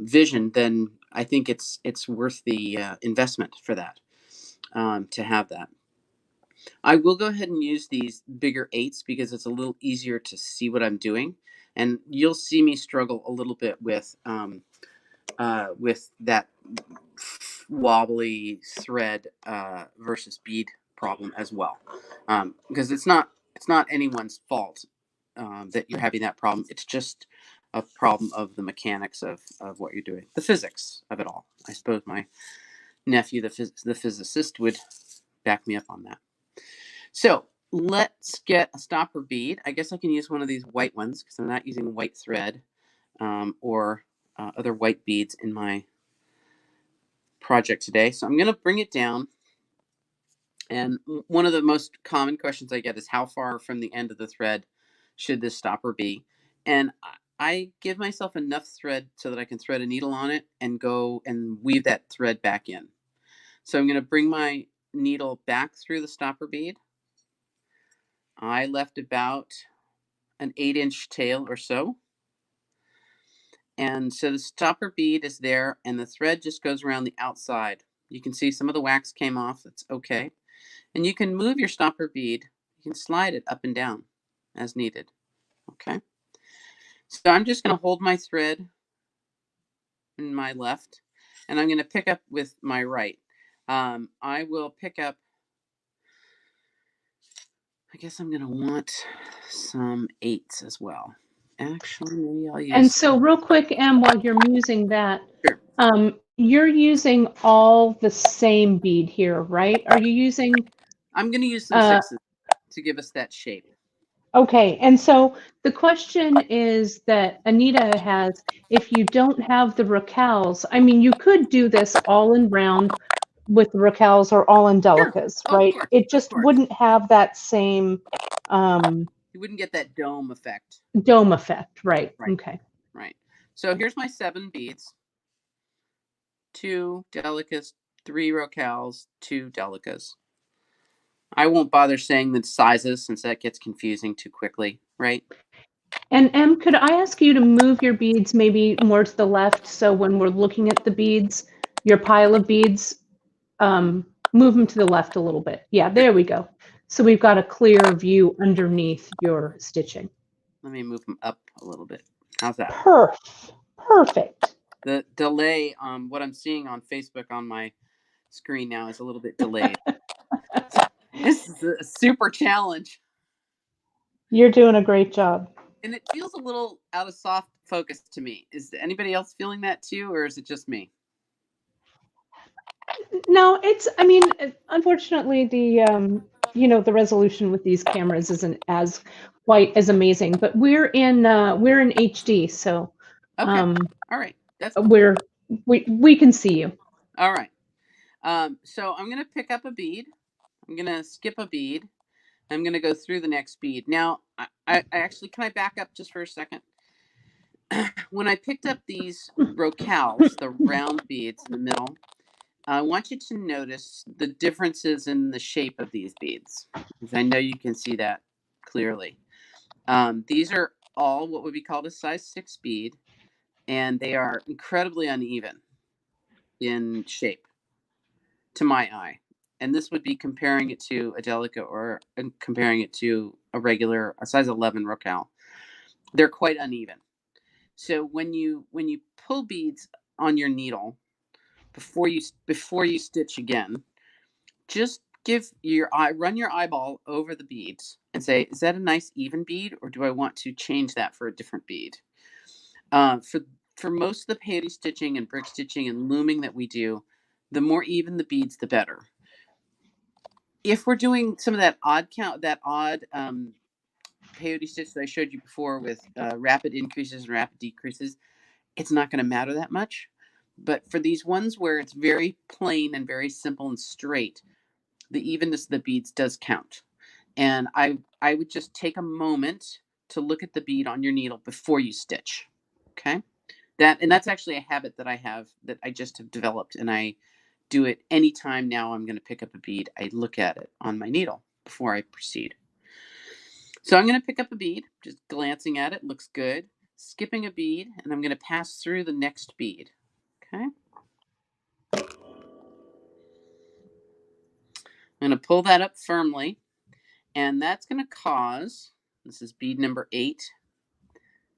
vision, then I think it's worth the investment for that, to have that. I will go ahead and use these bigger 8s because it's a little easier to see what I'm doing, and you'll see me struggle a little bit with that wobbly thread versus bead problem as well, because it's not anyone's fault that you're having that problem. It's just a problem of the mechanics of what you're doing, the physics of it all. I suppose my nephew, the physicist, would back me up on that. So let's get a stopper bead. I guess I can use one of these white ones because I'm not using white thread or other white beads in my project today. So I'm going to bring it down. And one of the most common questions I get is how far from the end of the thread should this stopper be? And I give myself enough thread so that I can thread a needle on it and go and weave that thread back in. So I'm going to bring my needle back through the stopper bead. I left about an 8-inch tail or so. And so the stopper bead is there and the thread just goes around the outside. You can see some of the wax came off. That's okay. And you can move your stopper bead. You can slide it up and down as needed. Okay. So I'm just going to hold my thread in my left and I'm going to pick up with my right. I will pick up, I guess I'm going to want some 8s as well. Actually, maybe I'll use. And so real quick, Em, while you're musing that, Sure. You're using all the same bead here, right? Are you using? I'm going to use some 6s to give us that shape. Okay, and so the question is that Anita has, if you don't have the rocales, I mean, you could do this all in round with the rocales or all in delicas, Sure. right? Course, It just wouldn't have that same you wouldn't get that dome effect. Dome effect, right? Right. Okay. Right. So here's my 7 beads. 2 delicas, 3 rocales, 2 delicas. I won't bother saying the sizes since that gets confusing too quickly, right? And Em, could I ask you to move your beads maybe more to the left so when we're looking at the beads, your pile of beads, move them to the left a little bit. Yeah, there we go. So we've got a clear view underneath your stitching. Let me move them up a little bit. How's that? Perfect. The delay on what I'm seeing on Facebook on my screen now is a little bit delayed. This is a super challenge. You're doing a great job. And it feels a little out of soft focus to me. Is anybody else feeling that too, or is it just me? No, I mean, unfortunately, the resolution with these cameras isn't as quite as amazing, but we're in HD, so Okay. All right. That's cool. We can see you. All right. So I'm gonna pick up a bead. I'm gonna skip a bead. I'm gonna go through the next bead. Now, I actually, can I back up just for a second? When I picked up these rocales, the round beads in the middle, I want you to notice the differences in the shape of these beads, because I know you can see that clearly. These are all what would be called a size 6 bead, and they are incredibly uneven in shape to my eye. And this would be comparing it to a delica or comparing it to a size 11 rocale. They're quite uneven. So when you pull beads on your needle before you stitch again, just run your eyeball over the beads and say, is that a nice even bead, or do I want to change that for a different bead? For most of the peyote stitching and brick stitching and looming that we do, the more even the beads, the better. If we're doing some of that odd peyote stitch that I showed you before with rapid increases and rapid decreases, it's not going to matter that much. But for these ones where it's very plain and very simple and straight, the evenness of the beads does count. And I would just take a moment to look at the bead on your needle before you stitch. Okay? That's actually a habit that I have, that I just have developed, and I do it anytime now I'm going to pick up a bead. I look at it on my needle before I proceed. So I'm going to pick up a bead, just glancing at it, looks good. Skipping a bead, and I'm going to pass through the next bead. Okay. I'm going to pull that up firmly, and that's going to cause, this is bead number 8,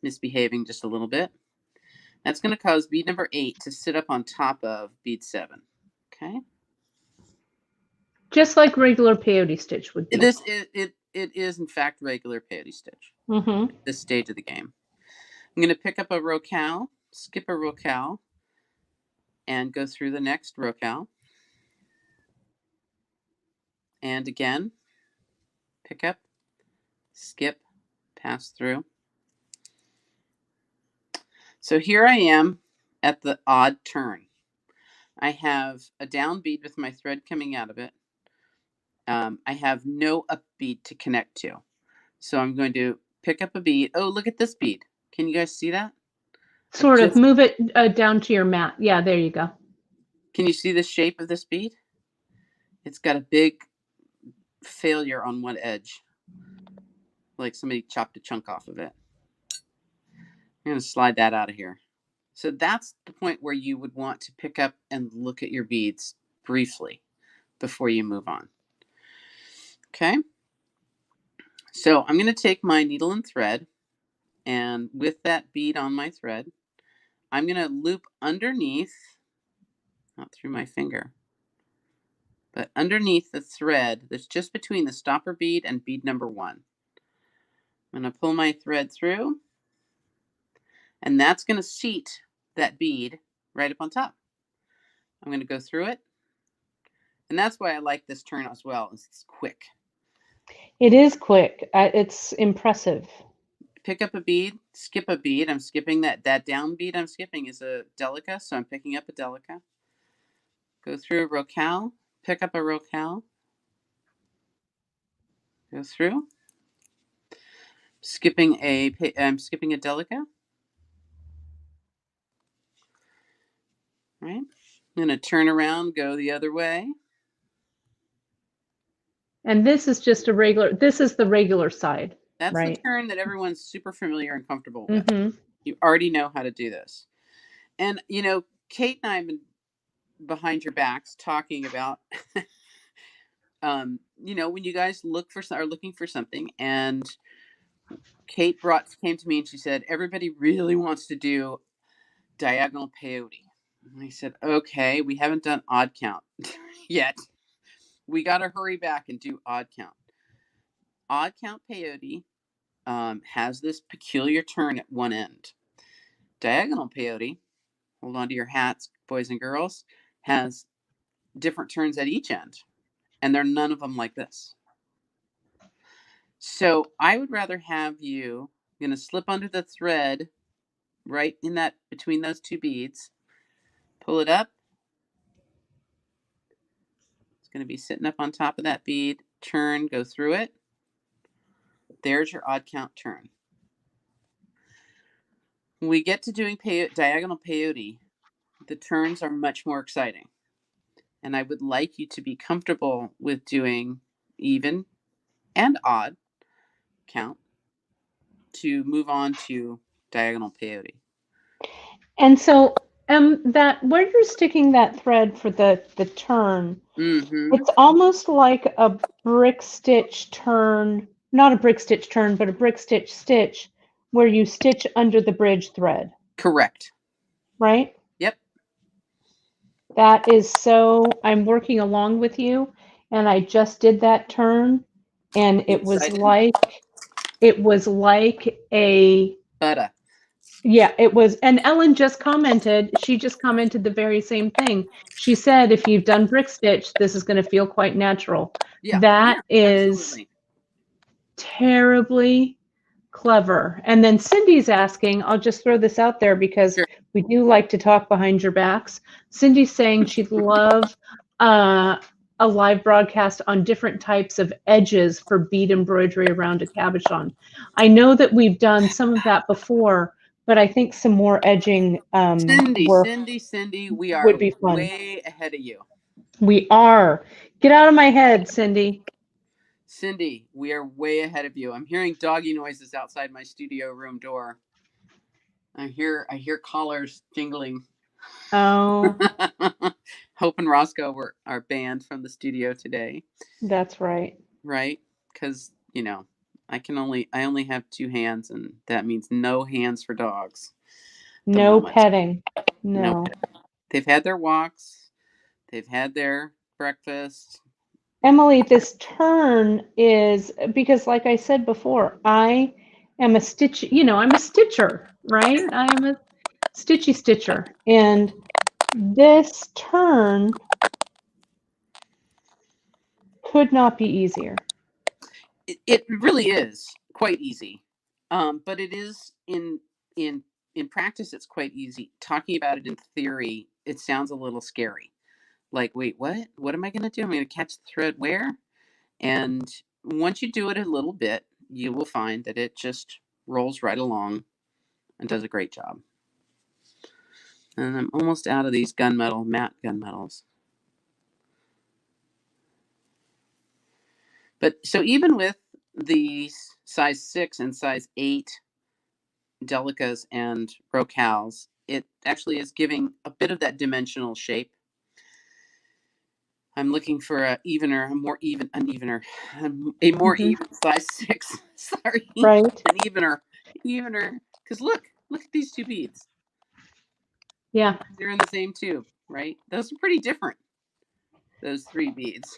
misbehaving just a little bit. That's going to cause bead number 8 to sit up on top of bead 7. Okay. Just like regular peyote stitch would be. It is in fact regular peyote stitch. Mm-hmm. This stage of the game. I'm going to pick up a rocale, skip a rocale, and go through the next rocale. And again, pick up, skip, pass through. So here I am at the odd turn. I have a down bead with my thread coming out of it. I have no up bead to connect to. So I'm going to pick up a bead. Oh, look at this bead. Can you guys see that? Sort of move it down to your mat. Yeah, there you go. Can you see the shape of this bead? It's got a big failure on one edge, like somebody chopped a chunk off of it. I'm going to slide that out of here. So that's the point where you would want to pick up and look at your beads briefly before you move on. Okay. So I'm going to take my needle and thread, and with that bead on my thread, I'm going to loop underneath, not through my finger, but underneath the thread that's just between the stopper bead and bead number 1. I'm going to pull my thread through, and that's going to seat that bead right up on top. I'm going to go through it, and that's why I like this turn as well. It's quick. It is quick. It's impressive. Pick up a bead, skip a bead. I'm skipping that down bead I'm skipping is a delica, so I'm picking up a delica. Go through a rocale, pick up a rocale, go through. I'm skipping a delica. Right? I'm going to turn around, go the other way. And this is just this is the regular side. That's right? The turn that everyone's super familiar and comfortable with. Mm-hmm. You already know how to do this. And, Kate and I have been behind your backs talking about, when you guys are looking for something, and Kate came to me and she said, everybody really wants to do diagonal peyote. And I said, okay, we haven't done odd count yet. we got to hurry back and do odd count. Odd count peyote has this peculiar turn at one end. Diagonal peyote, hold on to your hats, boys and girls, has different turns at each end. And they're none of them like this. So I would rather have you, I'm going to slip under the thread right in that, between those two beads, pull it up. It's going to be sitting up on top of that bead, turn, go through it. There's your odd count turn. When we get to doing diagonal peyote, the turns are much more exciting. And I would like you to be comfortable with doing even and odd count to move on to diagonal peyote. And so that where you're sticking that thread for the turn, it's almost like a brick stitch turn, not a brick stitch turn, but a brick stitch stitch where you stitch under the bridge thread. Correct. Right? Yep. That is so, I'm working along with you, and I just did that turn, and it was like a butter. Yeah, it was. And Ellen just commented, she just commented the very same thing. She said, if you've done brick stitch, this is going to feel quite natural. Yeah, that is absolutely. Terribly clever. And then Cindy's asking, I'll just throw this out there because we do like to talk behind your backs. Cindy's saying she'd love a live broadcast on different types of edges for bead embroidery around a cabochon. I know that we've done some of that before, but I think some more edging work Cindy, we are would be fun. way ahead of you. We are. Get out of my head, Cindy. Cindy, we are way ahead of you. I'm hearing doggy noises outside my studio room door. I hear collars jingling. Oh. Hope and Roscoe are banned from the studio today. That's right. Right? Because, you know, I only have 2 hands, and that means no hands for dogs. No petting. No. Petting. They've had their walks. They've had their breakfast. Emily, this turn is because, like I said before, I am a I'm a stitcher, right? I'm a stitchy stitcher. And this turn could not be easier. It really is quite easy. But it is in practice, it's quite easy. Talking about it in theory, it sounds a little scary. Like, wait, what? What am I going to do? I'm going to catch the thread where? And once you do it a little bit, you will find that it just rolls right along and does a great job. And I'm almost out of these matte gunmetals. But so even with the size 6 and size 8 delicas and rocals, it actually is giving a bit of that dimensional shape. I'm looking for a more even size 6. Sorry, right? An evener. Because look at these 2 beads. Yeah, they're in the same tube, right? Those are pretty different. Those 3 beads.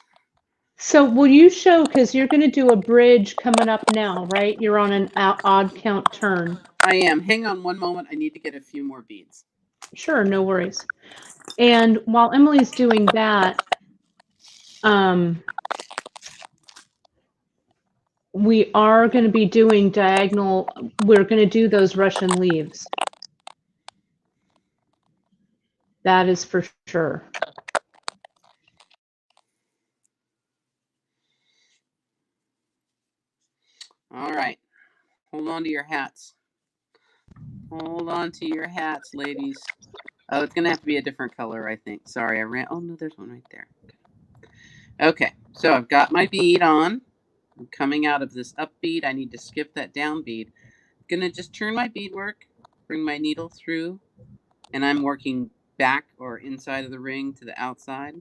So will you show, because you're going to do a bridge coming up now, right? You're on an odd count turn. I am. Hang on one moment. I need to get a few more beads. Sure, no worries. And while Emily's doing that, we are going to be doing diagonal. We're going to do those Russian leaves. That is for sure. All right. Hold on to your hats. Hold on to your hats, ladies. Oh, it's going to have to be a different color, I think. Sorry, I ran. Oh, no, there's one right there. Okay, so I've got my bead on. I'm coming out of this up bead. I need to skip that down bead. I'm going to just turn my beadwork, bring my needle through, and I'm working back or inside of the ring to the outside.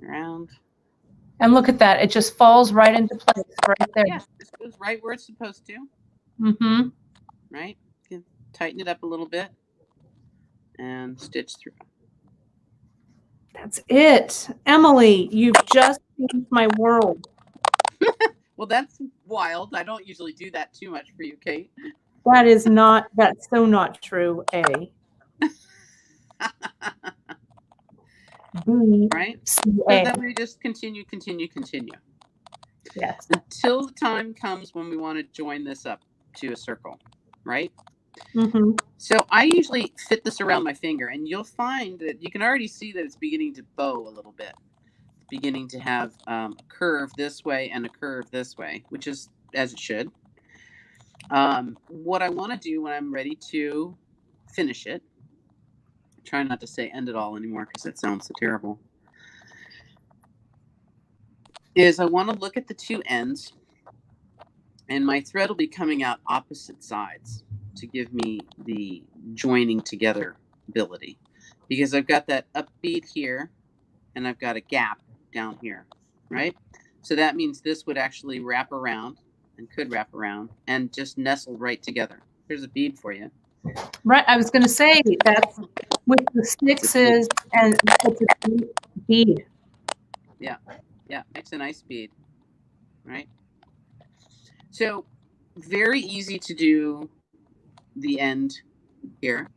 Around. And look at that. It just falls right into place right there. Yeah, this goes right where it's supposed to. Mm-hmm. Right? You can tighten it up a little bit and stitch through. That's it. Emily, you've just changed my world. Well, that's wild. I don't usually do that too much for you, Kate. That's so not true, A. B, Right? C, So A. then we just continue. Yes. Until the time comes when we want to join this up to a circle, right? Mm-hmm. So I usually fit this around my finger, and you'll find that you can already see that it's beginning to bow a little bit. It's beginning to have a curve this way and a curve this way, which is as it should. What I want to do when I'm ready to finish it, try not to say end it all anymore because that sounds so terrible, is I want to look at the two ends, and my thread will be coming out opposite sides to give me the joining together ability, because I've got that up bead here and I've got a gap down here, right? So that means this would actually wrap around, and could wrap around and just nestle right together. Here's a bead for you. Right. I was going to say that's with the sixes and it's a bead. Yeah, yeah, makes a nice bead, right? So very easy to do the end here.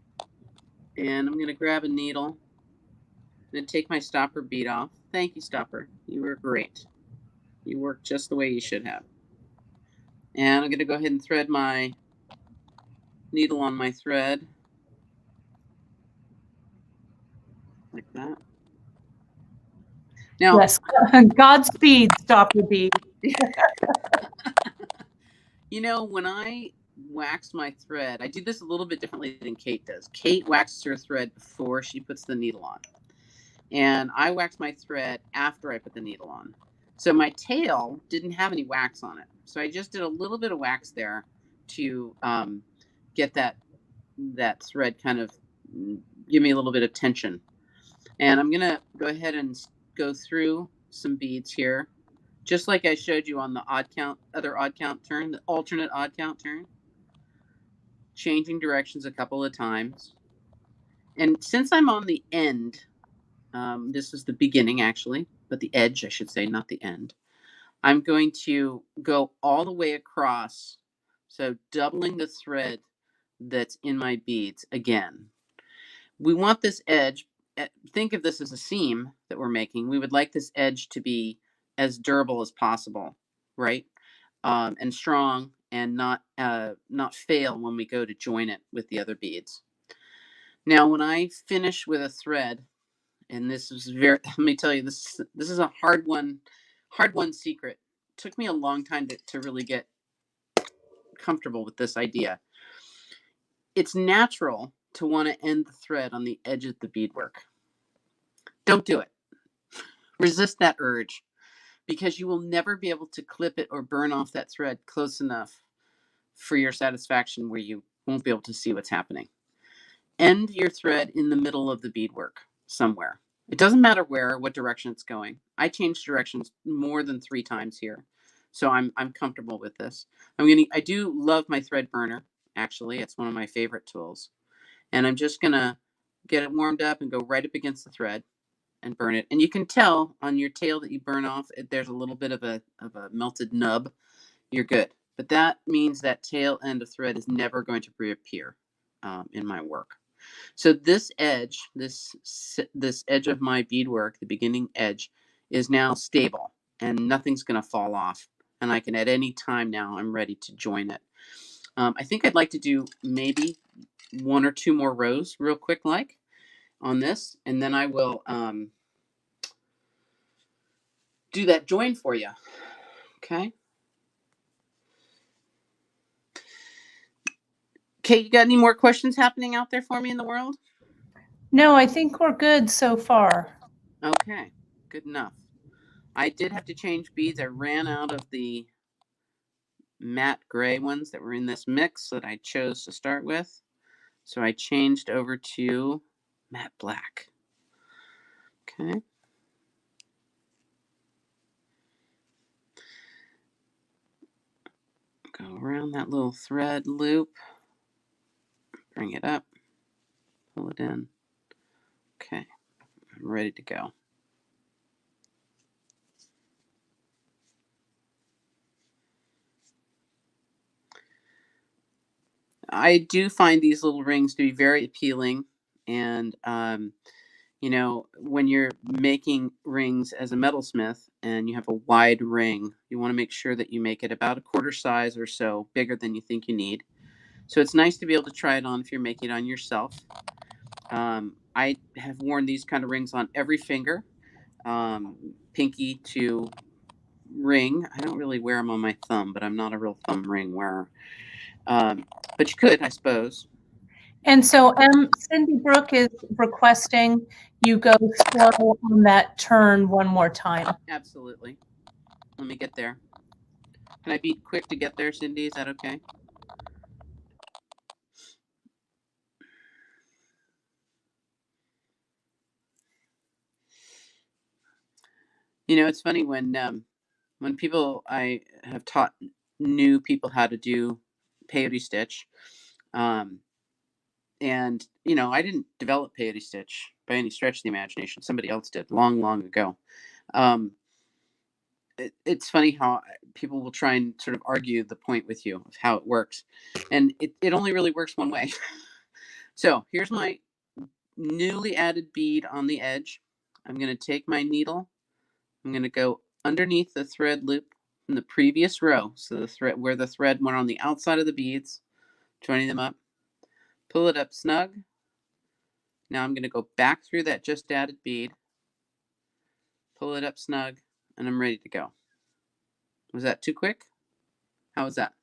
And I'm going to grab a needle. I'm going to take my stopper bead off. Thank you, stopper. You were great. You worked just the way you should have. And I'm going to go ahead and thread my needle on my thread. Like that. Now, Yes. Godspeed, stopper bead. you know, when I wax my thread, I do this a little bit differently than Kate does. Kate waxes her thread before she puts the needle on, and I wax my thread after I put the needle on. So my tail didn't have any wax on it. So I just did a little bit of wax there to get that thread kind of give me a little bit of tension. And I'm going to go ahead and go through some beads here, just like I showed you on the other odd count turn, the alternate odd count turn, changing directions a couple of times. And since I'm on the end, this is the beginning actually, but the edge, I should say, not the end. I'm going to go all the way across, so doubling the thread that's in my beads again. We want this edge, think of this as a seam that we're making. We would like this edge to be as durable as possible, right? And strong, and not fail when we go to join it with the other beads. Now, when I finish with a thread, and this is very, let me tell you, this is a hard one secret. It took me a long time to really get comfortable with this idea. It's natural to want to end the thread on the edge of the beadwork. Don't do it. Resist that urge, because you will never be able to clip it or burn off that thread close enough for your satisfaction where you won't be able to see what's happening. End your thread in the middle of the beadwork somewhere. It doesn't matter where, what direction it's going. I changed directions more than 3 times here, so I'm comfortable with this. I do love my thread burner. Actually, it's one of my favorite tools, and I'm just gonna get it warmed up and go right up against the thread and burn it. And you can tell on your tail that you burn off, there's a little bit of a melted nub. You're good, but that means that tail end of thread is never going to reappear in my work. So this edge, this edge of my beadwork, the beginning edge, is now stable, and nothing's going to fall off. And I can at any time now, I'm ready to join it. I think I'd like to do maybe 1 or 2 more rows real quick like on this, and then I will do that join for you. Okay. Kate, you got any more questions happening out there for me in the world? No, I think we're good so far. Okay, good enough. I did have to change beads. I ran out of the matte gray ones that were in this mix that I chose to start with. So I changed over to matte black. Okay. Go around that little thread loop, bring it up, pull it in. Okay, I'm ready to go. I do find these little rings to be very appealing, and you know, when you're making rings as a metalsmith and you have a wide ring, you want to make sure that you make it about a quarter size or so bigger than you think you need. So it's nice to be able to try it on if you're making it on yourself. I have worn these kind of rings on every finger, pinky to ring. I don't really wear them on my thumb, but I'm not a real thumb ring wearer. But you could, I suppose. And so Cindy Brooke is requesting you go slow on that turn one more time. Absolutely. Let me get there. Can I be quick to get there, Cindy? Is that okay? You know, it's funny when people I have taught new people how to do peyote stitch, um, and you know, I didn't develop peyote stitch by any stretch of the imagination. Somebody else did long, long ago. Um, it's funny how people will try and sort of argue the point with you of how it works, and it only really works one way. So here's my newly added bead on the edge. I'm going to take my needle. I'm going to go underneath the thread loop from the previous row. So the thread where the thread went on the outside of the beads, joining them up, pull it up snug. Now I'm going to go back through that just added bead, pull it up snug, and I'm ready to go. Was that too quick? How was that?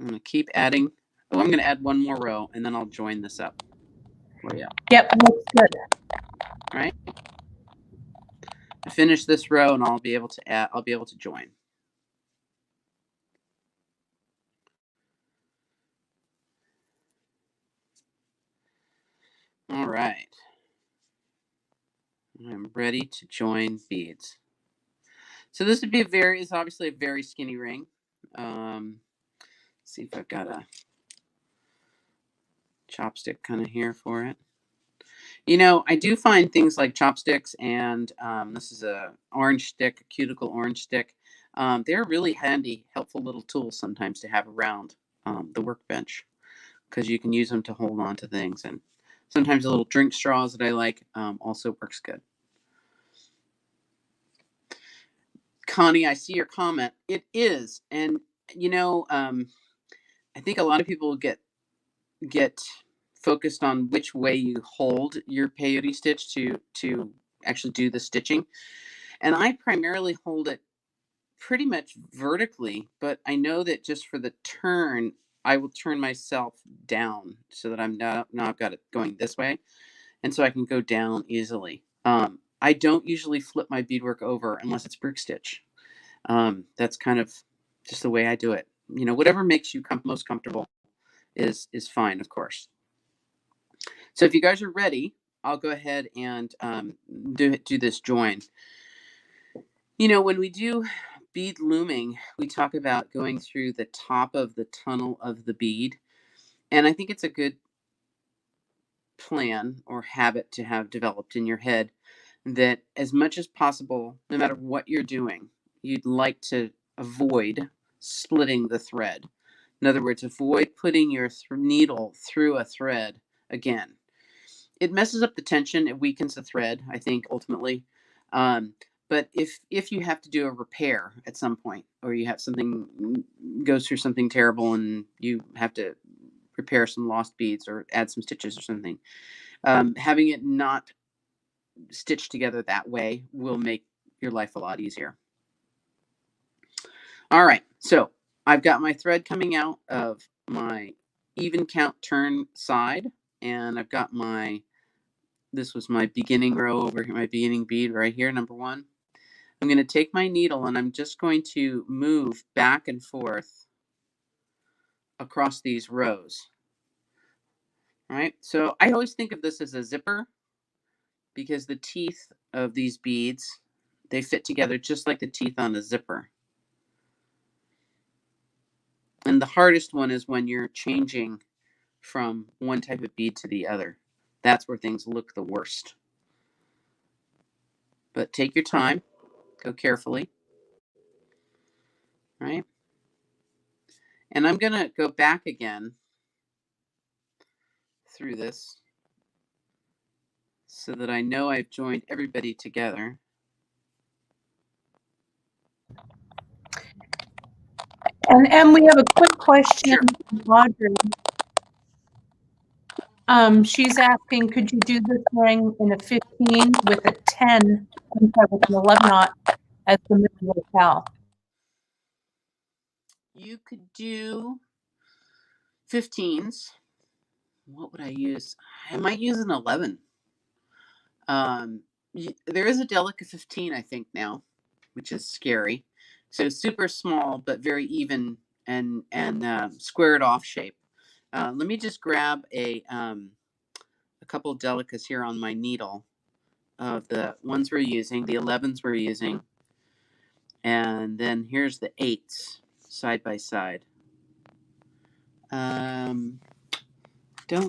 I'm going to keep adding. Oh, I'm going to add one more row, and then I'll join this up for you. Yep, looks good. All right. Finish this row, and I'll be able to add. I'll be able to join. All right. I'm ready to join beads. So this would be it's obviously a very skinny ring. Let's see if I've got a chopstick kind of here for it. You know, I do find things like chopsticks and this is a orange stick, a cuticle orange stick. They're really handy, helpful little tools sometimes to have around the workbench because you can use them to hold on to things. And sometimes a little drink straws that I like also works good. Connie, I see your comment. It is, and you know, I think a lot of people get focused on which way you hold your peyote stitch to actually do the stitching, and I primarily hold it pretty much vertically. But I know that just for the turn, I will turn myself down so that I'm now I've got it going this way, and so I can go down easily. I don't usually flip my beadwork over unless it's brick stitch. That's kind of just the way I do it. You know, whatever makes you most comfortable is fine, of course. So if you guys are ready, I'll go ahead and do this join. You know, when we do bead looming, we talk about going through the top of the tunnel of the bead, and I think it's a good plan or habit to have developed in your head that as much as possible, no matter what you're doing, you'd like to avoid splitting the thread. In other words, avoid putting your needle through a thread again. It messes up the tension. It weakens the thread, I think, ultimately. But if you have to do a repair at some point, or you have something goes through something terrible and you have to repair some lost beads or add some stitches or something, having it not stitched together that way will make your life a lot easier. All right, so I've got my thread coming out of my even count turn side, and I've got this was my beginning row over here, my beginning bead right here, number 1. I'm going to take my needle and I'm just going to move back and forth across these rows. All right, so I always think of this as a zipper because the teeth of these beads, they fit together just like the teeth on a zipper. And the hardest one is when you're changing from one type of bead to the other. That's where things look the worst. But take your time, go carefully, right? And I'm going to go back again through this so that I know I've joined everybody together. And we have a quick question Sure. from Audrey. She's asking, could you do this ring in a 15 with a 10 instead with an 11 knot as the middle locale? You could do 15s. What would I use? I might use an 11. There is a Delica 15, I think, now, which is scary. So super small, but very even and squared off shape. Let me just grab a couple of Delicas here on my needle of the ones we're using, the 11s we're using. And then here's the 8s side by side. Don't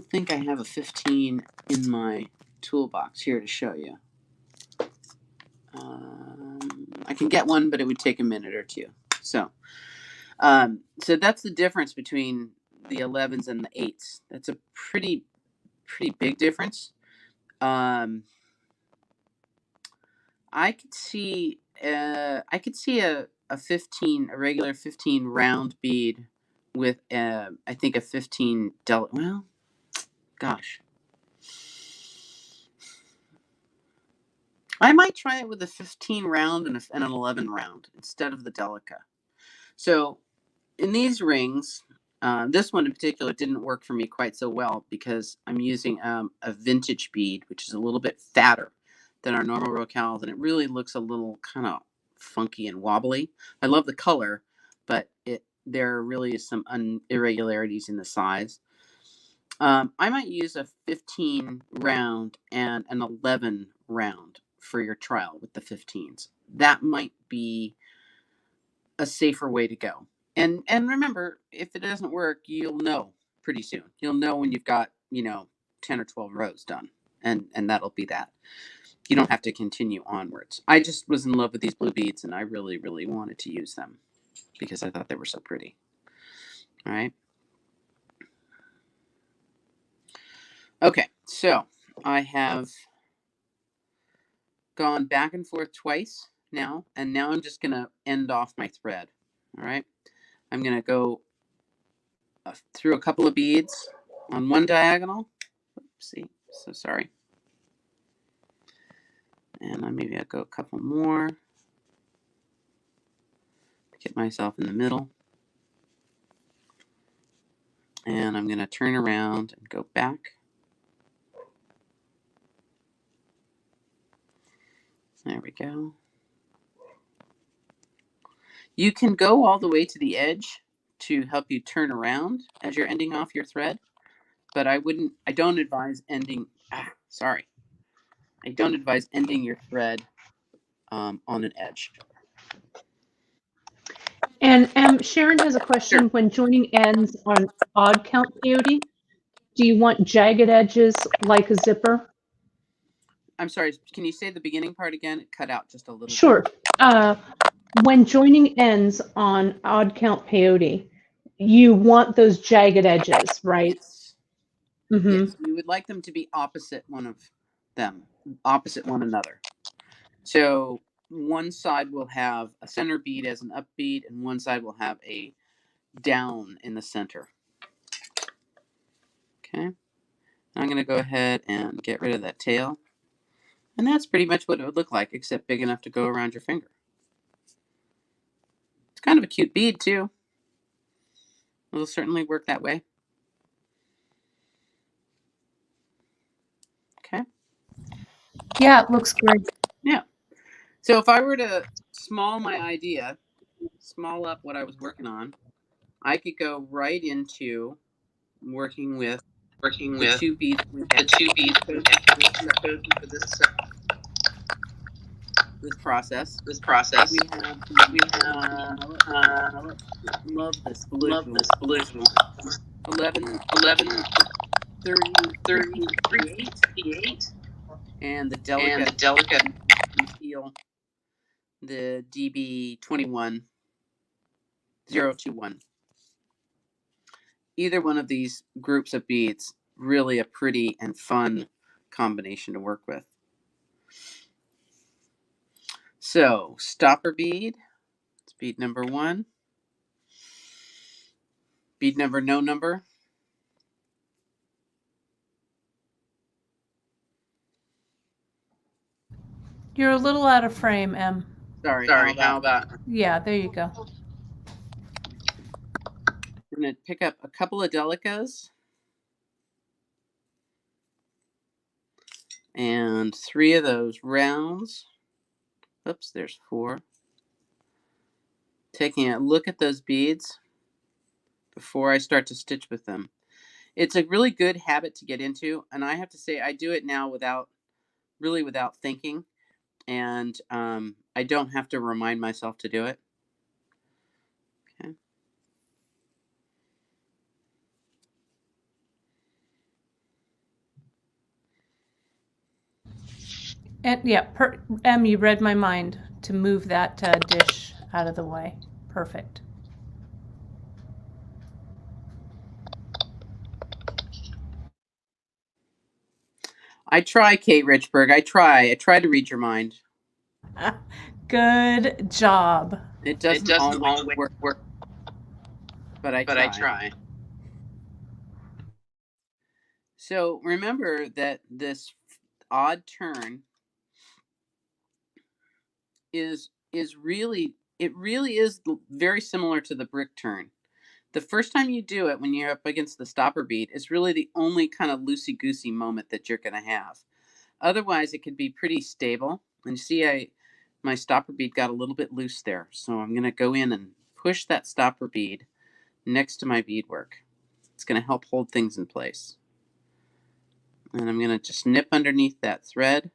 think I have a 15 in my toolbox here to show you. I can get one, but it would take a minute or two. So that's the difference between the 11s and the 8s. That's a pretty big difference. I could see a 15, a regular 15 round bead with I think a 15 well, gosh. I might try it with a 15 round and an 11 round instead of the Delica. So in these rings, this one in particular didn't work for me quite so well because I'm using a vintage bead, which is a little bit fatter than our normal Rocals, and it really looks a little kind of funky and wobbly. I love the color, but there really is some irregularities in the size. I might use a 15 round and an 11 round for your trial with the 15s. That might be a safer way to go. And remember, if it doesn't work, you'll know pretty soon. You'll know when you've got, 10 or 12 rows done. And that'll be that. You don't have to continue onwards. I just was in love with these blue beads, and I really, really wanted to use them because I thought they were so pretty. All right. Okay, so I have gone back and forth twice now, and now I'm just going to end off my thread. All right. I'm going to go through a couple of beads on one diagonal. Oopsie, so sorry. And maybe I'll go a couple more. Get myself in the middle. And I'm going to turn around and go back. There we go. You can go all the way to the edge to help you turn around as you're ending off your thread, but I don't advise ending, I don't advise ending your thread on an edge. And Sharon has a question. Sure. When joining ends on odd count peyote, do you want jagged edges like a zipper? I'm sorry, can you say the beginning part again? It cut out just a little Sure. bit. When joining ends on odd count peyote, you want those jagged edges, right? Yes. Mm-hmm. Yes, you would like them to be opposite one another. So one side will have a center bead as an up bead, and one side will have a down in the center. Okay. I'm going to go ahead and get rid of that tail. And that's pretty much what it would look like, except big enough to go around your finger. It's kind of a cute bead, too. It'll certainly work that way. Okay. Yeah, it looks great. Yeah. So if I were to small up what I was working on, I could go right into working with the two beads for this process. We have love this blue. 11, 38, and the delicate feel the DB 21021. Either one of these groups of beads, really a pretty and fun combination to work with. So, stopper bead, it's bead number 1. Bead number, no number. You're a little out of frame, Em. Sorry, how about? Yeah, there you go. I'm going to pick up a couple of delicas and 3 of those rounds. Oops, there's 4. Taking a look at those beads before I start to stitch with them. It's a really good habit to get into, and I have to say I do it now without thinking, and I don't have to remind myself to do it. Okay. And yeah, Em, you read my mind to move that dish out of the way. Perfect. I try, Kate Richburg. I try to read your mind. Good job. It doesn't always work, but I try. So remember that this odd turn is really is very similar to the brick turn. The first time you do it, when you're up against the stopper bead, is really the only kind of loosey-goosey moment that you're going to have. Otherwise, it could be pretty stable. And you see, my stopper bead got a little bit loose there. So I'm going to go in and push that stopper bead next to my beadwork. It's going to help hold things in place. And I'm going to just nip underneath that thread.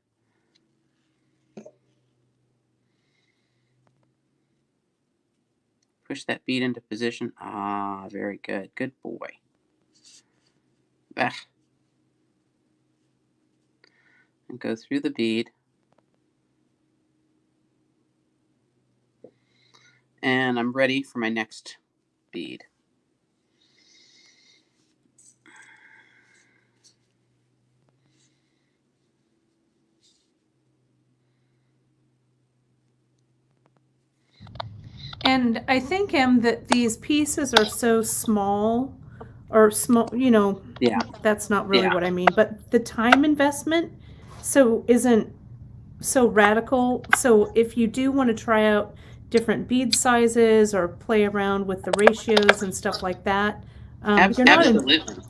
Push that bead into position. Ah, very good. Good boy. And go through the bead. And I'm ready for my next bead. And I think, Em, that these pieces are so small, or small, Yeah. That's not really what I mean, but the time investment isn't so radical. So if you do want to try out different bead sizes or play around with the ratios and stuff like that,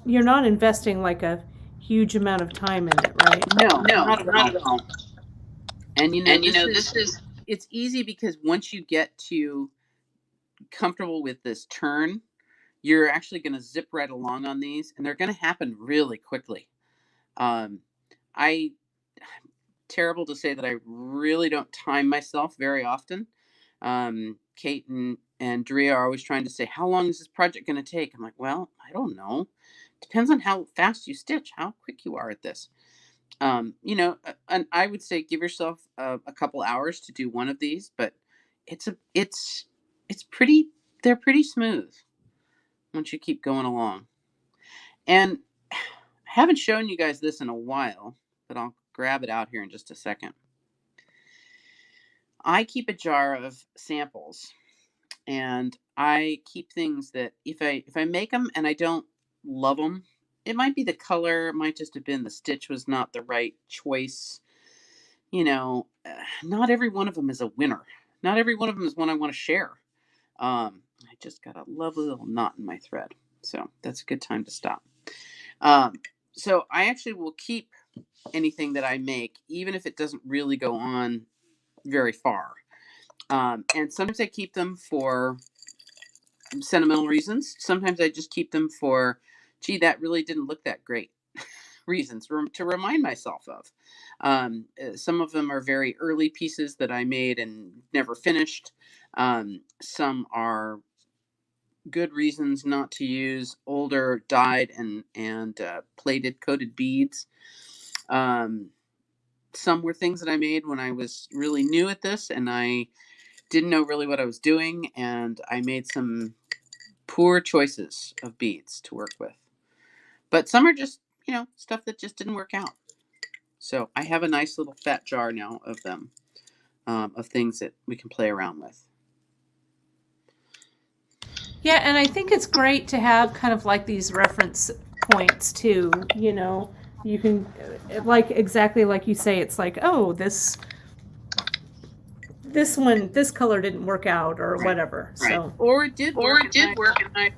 you're not investing like a huge amount of time in it, right? No, not at all. And this is it's easy because once you get to comfortable with this turn, you're actually going to zip right along on these, and they're going to happen really quickly. Terrible to say that I really don't time myself very often. Kate and Drea are always trying to say, how long is this project going to take? I'm like, well, I don't know. Depends on how fast you stitch, how quick you are at this. And I would say give yourself a couple hours to do one of these, but they're pretty smooth once you keep going along. And I haven't shown you guys this in a while, but I'll grab it out here in just a second. I keep a jar of samples, and I keep things that if I make them and I don't love them, it might be the color, it might just have been the stitch was not the right choice. Not every one of them is a winner. Not every one of them is one I want to share. I just got a lovely little knot in my thread, so that's a good time to stop. So I actually will keep anything that I make, even if it doesn't really go on very far. And sometimes I keep them for sentimental reasons. Sometimes I just keep them for, gee, that really didn't look that great reasons to remind myself of. Some of them are very early pieces that I made and never finished. Some are good reasons not to use older dyed and plated coated beads. Some were things that I made when I was really new at this, and I didn't know really what I was doing, and I made some poor choices of beads to work with. But some are just, stuff that just didn't work out. So I have a nice little fat jar now of them, of things that we can play around with. Yeah, and I think it's great to have kind of like these reference points too. You can, like, exactly like you say, it's like, oh, this color didn't work out, or whatever. Right. So, or it did work, and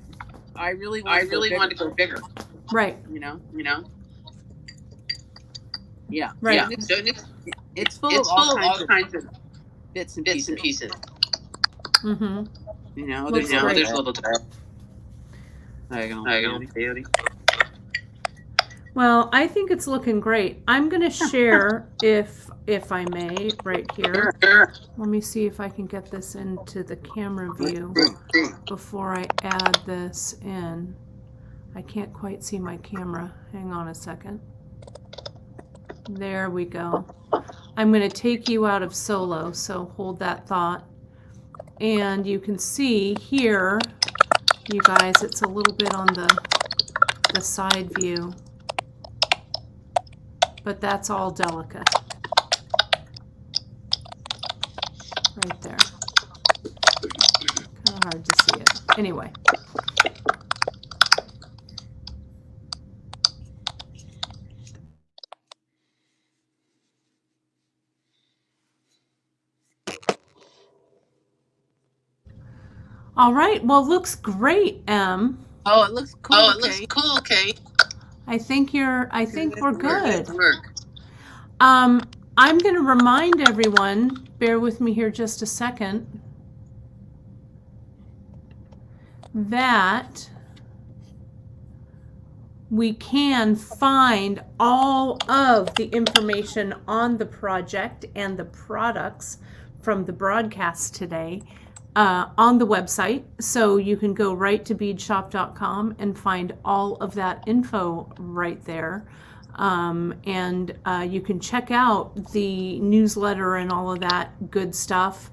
I really wanted to go bigger. Right. Yeah. Right. Yeah. It's full of all kinds of bits and pieces. Mm-hmm. There's little Peyote. Well, I think it's looking great. I'm going to share, if I may, right here. Sure. Let me see if I can get this into the camera view before I add this in. I can't quite see my camera. Hang on a second. There we go. I'm going to take you out of solo, so hold that thought. And you can see here, you guys, it's a little bit on the side view. But that's all Delica. Right there. Kind of hard to see it. Anyway. All right. Well, looks great, Em. Oh, it looks cool. Looks cool, Kate. I think we're good. I'm going to remind everyone, bear with me here just a second, that we can find all of the information on the project and the products from the broadcast today on the website. So you can go right to beadshop.com and find all of that info right there. And you can check out the newsletter and all of that good stuff.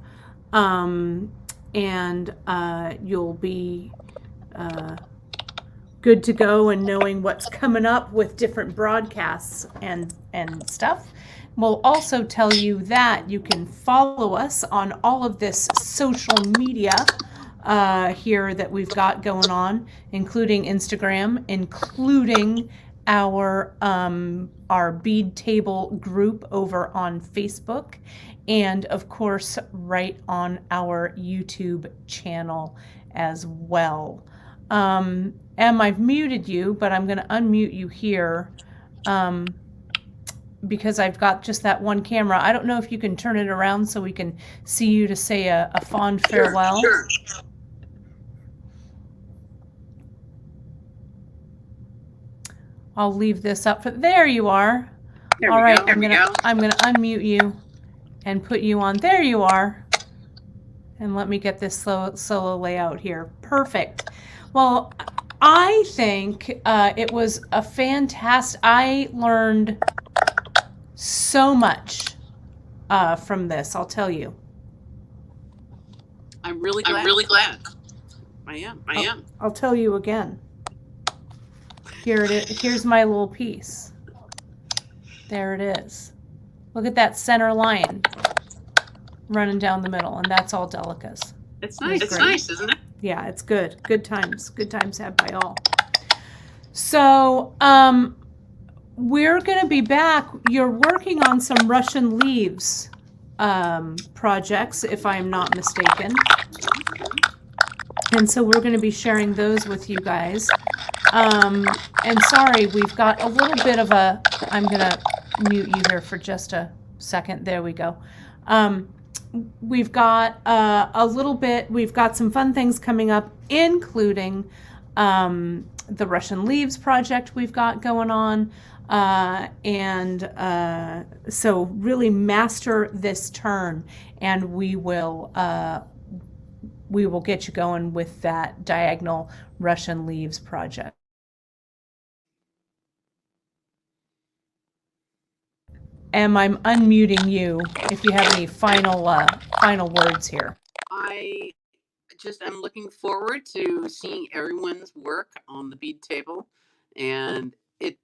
And you'll be good to go and knowing what's coming up with different broadcasts and stuff. We'll also tell you that you can follow us on all of this social media here that we've got going on, including Instagram, including our bead table group over on Facebook, and of course right on our YouTube channel as well. Em, I've muted you, but I'm going to unmute you here because I've got just that one camera. I don't know if you can turn it around so we can see you to say a fond farewell. Sure. I'll leave this up for, there you are. All right, I'm gonna unmute you and put you on. There you are. And let me get this solo layout here. Perfect. Well, I think it was a fantastic, I learned so much from this, I'll tell you. I'm really glad. I am. I'll tell you again. Here it is. Here's my little piece. There it is. Look at that center line running down the middle, and that's all Delica's. It's nice. It's nice, isn't it? Yeah, it's good. Good times. Good times had by all. So we're going to be back. You're working on some Russian leaves projects, if I'm not mistaken. And so we're going to be sharing those with you guys. And sorry, we've got a little bit of a, I'm going to mute you here for just a second. There we go. We've got a little bit, we've got some fun things coming up, including the Russian Leaves project we've got going on. So really master this turn, and we will we will get you going with that diagonal Russian leaves project. Em, I'm unmuting you if you have any final words here. I just am looking forward to seeing everyone's work on the bead table, and it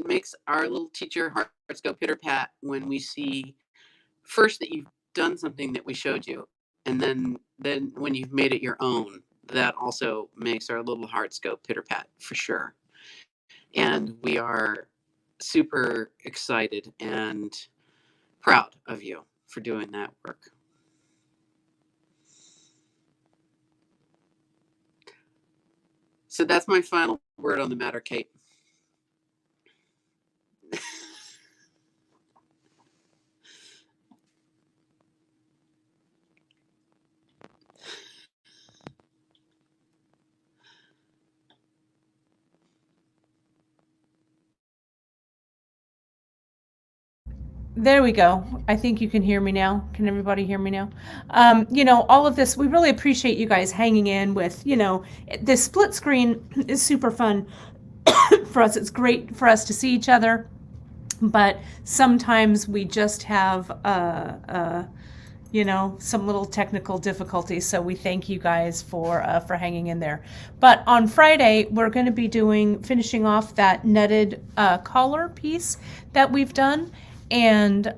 makes our little teacher hearts go pitter pat when we see first that you've done something that we showed you, and then when you've made it your own. That also makes our little hearts go pitter pat for sure. And we are super excited and proud of you for doing that work. So that's my final word on the matter, Kate. There we go. I think you can hear me now. Can everybody hear me now? All of this, we really appreciate you guys hanging in with, this split screen is super fun for us. It's great for us to see each other, but sometimes we just have, some little technical difficulties. So we thank you guys for hanging in there. But on Friday, we're going to be finishing off that netted collar piece that we've done. And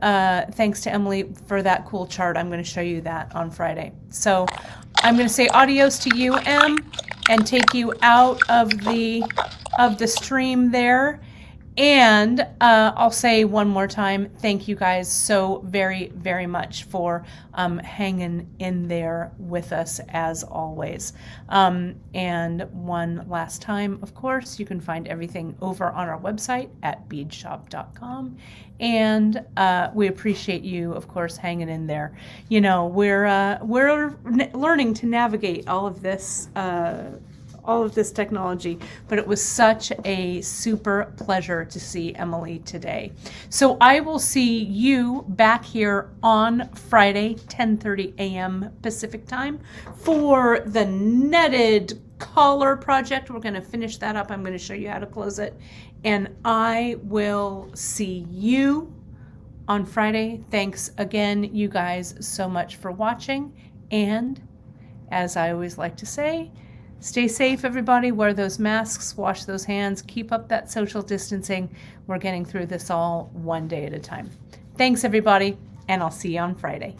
thanks to Emily for that cool chart. I'm going to show you that on Friday. So I'm going to say adios to you, Em, and take you out of the stream there. And I'll say one more time, thank you guys so very, very much for hanging in there with us as always. And one last time, of course, you can find everything over on our website at beadshop.com. And we appreciate you, of course, hanging in there. We're learning to navigate all of this technology, but it was such a super pleasure to see Emily today. So I will see you back here on Friday, 10:30 a.m. Pacific time for the netted collar project. We're going to finish that up. I'm going to show you how to close it, and I will see you on Friday. Thanks again, you guys, so much for watching, and as I always like to say, stay safe, everybody. Wear those masks, wash those hands, keep up that social distancing. We're getting through this all one day at a time. Thanks, everybody, and I'll see you on Friday.